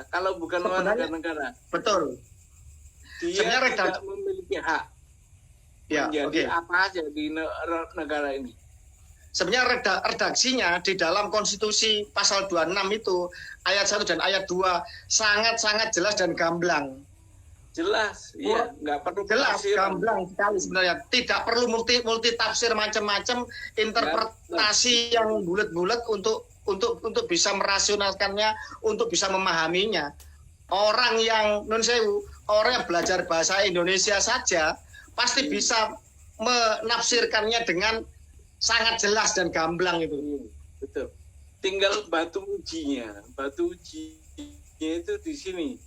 kalau bukan warga negara, Betul. dia Sebenarnya tidak memiliki hak. Ya, menjadi oke. apa aja di negara ini. Sebenarnya redaksinya di dalam konstitusi pasal 26 itu ayat 1 dan ayat 2 sangat-sangat jelas dan gamblang. Jelas, ya, nggak perlu Jelas, penafsiran. gamblang sekali sebenarnya. Tidak perlu multi tafsir macam-macam, interpretasi yang bulat-bulat untuk bisa merasionalkannya, untuk bisa memahaminya. Orang yang nun sewu, orang yang belajar bahasa Indonesia saja pasti bisa menafsirkannya dengan sangat jelas dan gamblang itu. Betul. Tinggal batu ujinya itu di sini.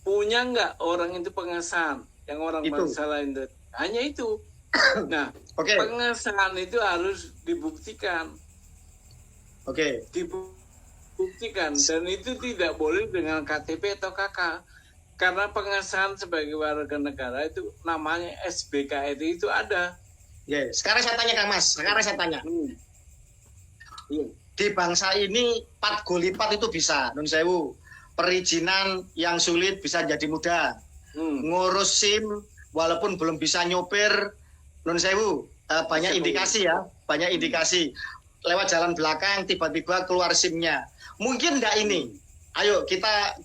Punya nggak orang itu pengesahan yang orang Itu. bangsa lain hanya itu. Nah, Oke. pengesahan itu harus dibuktikan. Oke. Dibuktikan dan itu tidak boleh dengan KTP atau KK. Karena pengesahan sebagai warga negara itu namanya SBKRI itu ada. Ya, sekarang saya tanya Kang Mas, sekarang saya tanya. Iya. Di bangsa ini 4 golipat itu bisa, nun sewu. Perizinan yang sulit bisa jadi mudah. Ngurus SIM walaupun belum bisa nyopir, nun sewu. Banyak indikasi ya, banyak indikasi. Lewat jalan belakang tiba-tiba keluar SIM-nya. Mungkin enggak ini? Ayo kita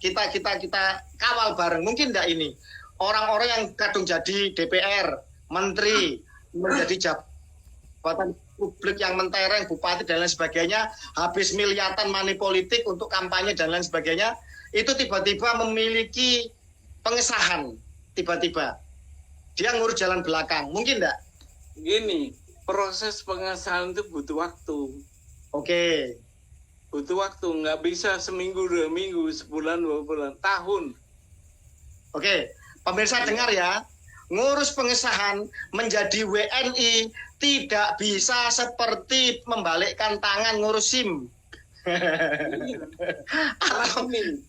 kawal bareng. Mungkin enggak ini? Orang-orang yang kadung jadi DPR, menteri, menjadi jabatan publik yang mentereng, bupati dan lain sebagainya, habis miliatan money politik untuk kampanye dan lain sebagainya, itu tiba-tiba memiliki pengesahan, tiba-tiba dia ngurus jalan belakang, mungkin enggak? Gini, proses pengesahan itu butuh waktu. Oke. Butuh waktu, nggak bisa seminggu, 2 minggu, sebulan, 2 bulan, tahun. Oke, pemirsa dengar ya, ngurus pengesahan menjadi WNI tidak bisa seperti membalikkan tangan ngurus SIM. Karena ini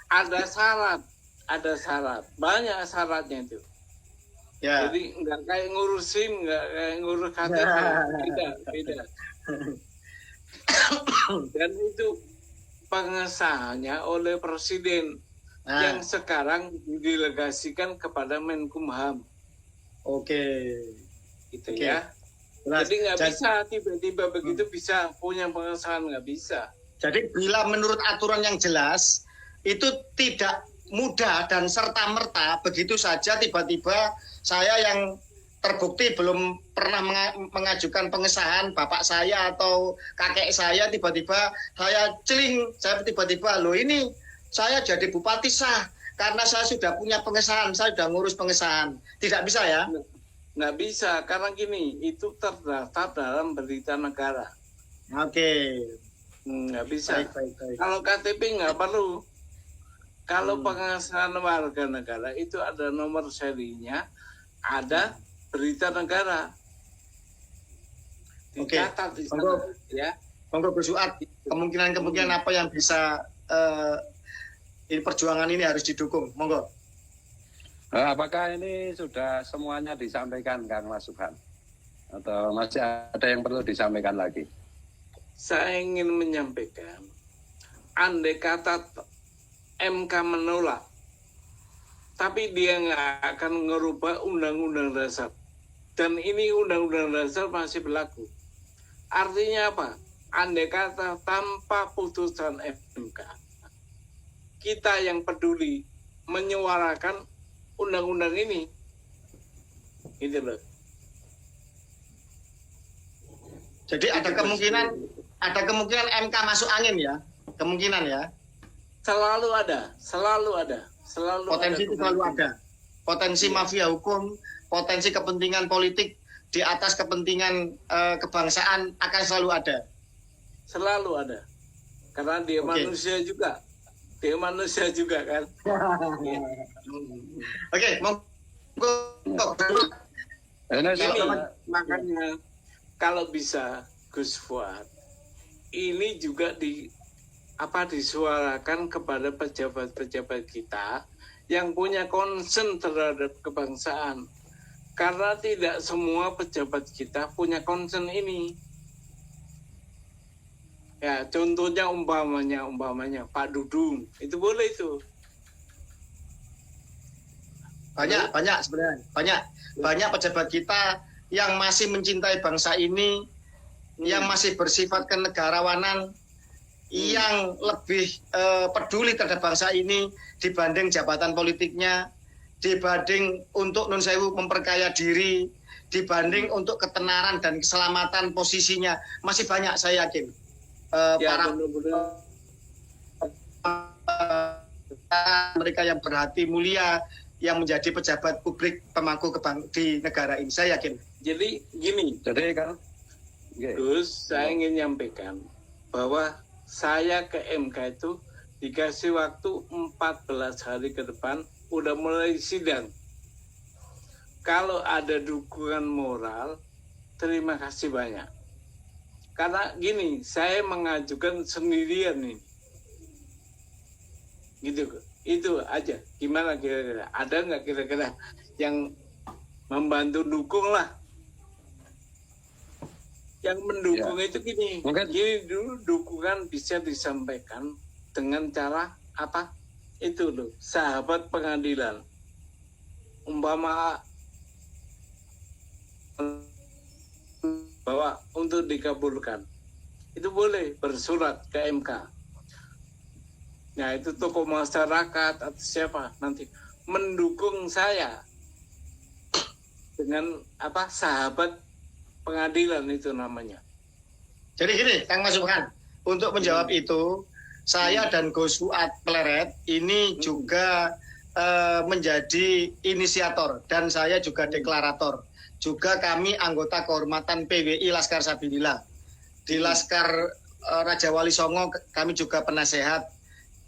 ada syarat, banyak syaratnya itu. Ya. Jadi nggak kayak ngurus SIM, nggak kayak ngurus KTP, beda. Dan itu pengesahannya oleh Presiden yang sekarang didelegasikan kepada Menkumham. Oke. Gitu Oke. ya. Jelas. Jadi nggak bisa tiba-tiba begitu bisa punya pengesahan, nggak bisa. Jadi bila menurut aturan yang jelas itu tidak mudah dan serta-merta begitu saja tiba-tiba saya yang terbukti belum pernah mengajukan pengesahan bapak saya atau kakek saya tiba-tiba saya tiba-tiba loh ini saya jadi bupati sah karena saya sudah punya pengesahan, saya sudah ngurus pengesahan. Tidak bisa ya? Nggak bisa, karena gini, itu terdaftar dalam berita negara. Oke. Nggak bisa. Baik. Kalau KTP nggak perlu. Kalau pengesahan warga negara itu ada nomor serinya, ada berita negara. Oke. Dicatat di sana, ya. Monggo Gus Suat, kemungkinan apa yang bisa ini perjuangan ini harus didukung. Monggo. Apakah ini sudah semuanya disampaikan Kang Mas Subhan? Atau masih ada yang perlu disampaikan lagi? Saya ingin menyampaikan, andai kata MK menolak, tapi dia nggak akan merubah undang-undang dasar. Dan ini undang-undang dasar masih berlaku. Artinya apa? Andai kata tanpa putusan MK, kita yang peduli menyuarakan undang-undang ini, gitu loh. Jadi ada kemungkinan MK masuk angin ya, kemungkinan ya. Selalu ada. Potensi itu selalu ada. Potensi mafia hukum, potensi kepentingan politik di atas kepentingan kebangsaan akan selalu ada. Selalu ada. Karena dia manusia juga. Dia manusia juga kan. Oke, monggo. Ini makanya kalau bisa Gus Fuad ini juga disuarakan kepada pejabat-pejabat kita yang punya concern terhadap kebangsaan. Karena tidak semua pejabat kita punya concern ini. Ya, contohnya umpamanya Pak Dudung, itu boleh itu. Banyak sebenarnya, banyak pejabat kita yang masih mencintai bangsa ini, yang masih bersifat kenegarawanan, yang lebih peduli terhadap bangsa ini dibanding jabatan politiknya, dibanding untuk nun sewu memperkaya diri, dibanding untuk ketenaran dan keselamatan posisinya. Masih banyak saya yakin para mereka yang berhati mulia yang menjadi pejabat publik pemangku di negara ini, saya yakin. Jadi gini, kan Gus, saya ingin nyampaikan bahwa saya ke MK itu dikasih waktu 14 hari ke depan udah mulai sidang. Kalau ada dukungan moral, terima kasih banyak. Karena gini, saya mengajukan sendirian nih. Gitu, itu aja. Gimana kira-kira? Ada nggak kira-kira yang membantu dukung lah? Yang mendukung itu gini, gini dulu, dukungan bisa disampaikan dengan cara apa? Itu loh, sahabat pengadilan. Umpama bahwa untuk dikabulkan, itu boleh bersurat ke MK. Nah itu tokoh masyarakat atau siapa nanti mendukung saya dengan apa, sahabat pengadilan itu namanya. Jadi gini, Kang Mas Subhan, untuk menjawab itu, saya dan Gus Fuad Pleret ini juga menjadi inisiator dan saya juga deklarator. Juga kami anggota kehormatan PWI Laskar Sabilillah. Di Laskar Raja Wali Songo kami juga penasehat.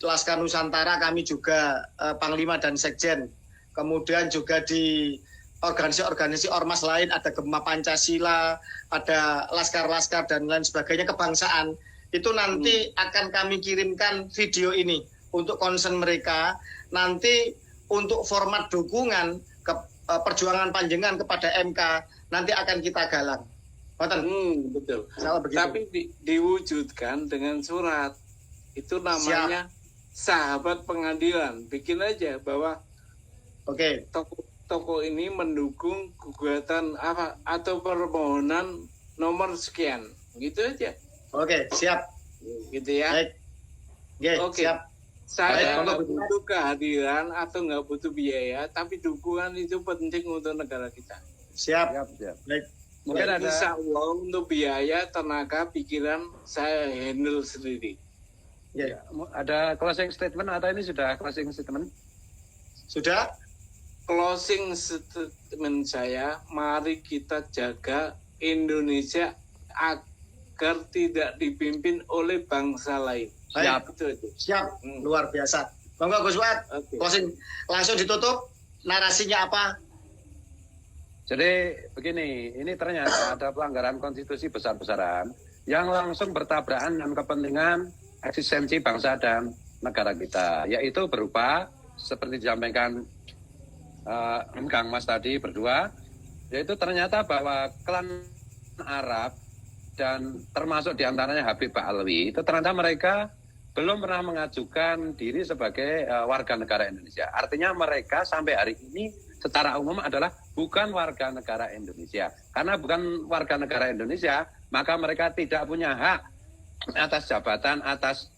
Laskar Nusantara kami juga Panglima dan Sekjen. Kemudian juga di organisasi-organisasi ormas lain, ada Gema Pancasila, ada laskar-laskar dan lain sebagainya kebangsaan. Itu nanti akan kami kirimkan video ini untuk concern mereka. Nanti untuk format dukungan ke perjuangan panjenengan kepada MK nanti akan kita galang. Betul. Tapi diwujudkan dengan surat. Itu namanya sahabat pengadilan. Bikin aja bahwa tokoh ini mendukung gugatan apa atau permohonan nomor sekian, gitu aja. Siap. Gitu ya. Baik. Siap. Saya nggak butuh kehadiran atau nggak butuh biaya, tapi dukungan itu penting untuk negara kita. Siap. Baik. Mungkin ada insya Allah untuk biaya, tenaga, pikiran saya handle sendiri. Ya. Ada closing statement atau ini sudah closing statement? Sudah. Closing statement saya, mari kita jaga Indonesia agar tidak dipimpin oleh bangsa lain. Siap. Siap. Luar biasa. Monggo Gus Fuad. Closing langsung ditutup. Narasinya apa? Jadi begini, ini ternyata ada pelanggaran konstitusi besar-besaran yang langsung bertabrakan dengan kepentingan eksistensi bangsa dan negara kita, yaitu berupa seperti disampaikan Kang Mas tadi berdua, yaitu ternyata bahwa klan Arab dan termasuk diantaranya Habib Ba'alwi itu ternyata mereka belum pernah mengajukan diri sebagai warga negara Indonesia. Artinya mereka sampai hari ini secara umum adalah bukan warga negara Indonesia. Karena bukan warga negara Indonesia, maka mereka tidak punya hak atas jabatan, atas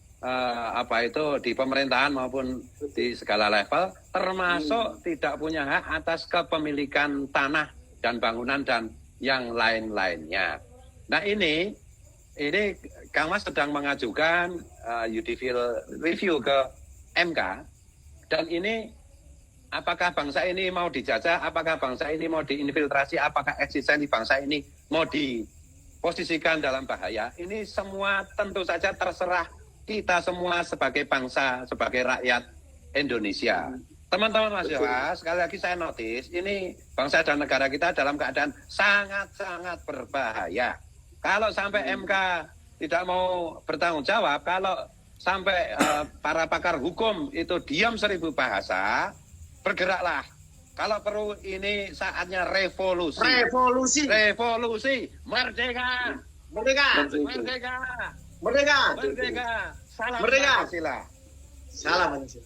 di pemerintahan maupun di segala level, termasuk tidak punya hak atas kepemilikan tanah dan bangunan dan yang lain-lainnya. Nah ini Kang Mas sedang mengajukan judicial review ke MK, dan ini apakah bangsa ini mau dijajah, apakah bangsa ini mau diinfiltrasi, apakah eksistensi bangsa ini mau diposisikan dalam bahaya, ini semua tentu saja terserah kita semua sebagai bangsa, sebagai rakyat Indonesia. Teman-teman mahasiswa, sekali lagi saya notice, ini bangsa dan negara kita dalam keadaan sangat-sangat berbahaya. Kalau sampai MK tidak mau bertanggung jawab, kalau sampai para pakar hukum itu diam 1000 bahasa, bergeraklah. Kalau perlu ini saatnya revolusi. Merdeka. Salam Pancasila. Salam Pancasila.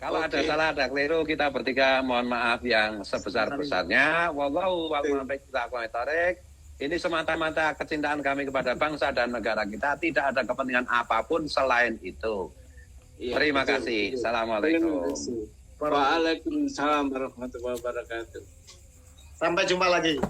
Kalau ada Oke. salah, ada keliru, kita bertiga mohon maaf yang sebesar-besarnya. Wallahu a'lam bishawab. Ini semata-mata kecintaan kami kepada bangsa dan negara kita. Tidak ada kepentingan apapun selain itu. Iya, Terima betul, kasih. betul. Assalamualaikum. Terima kasih. Waalaikumsalam warahmatullahi wabarakatuh. Sampai jumpa lagi.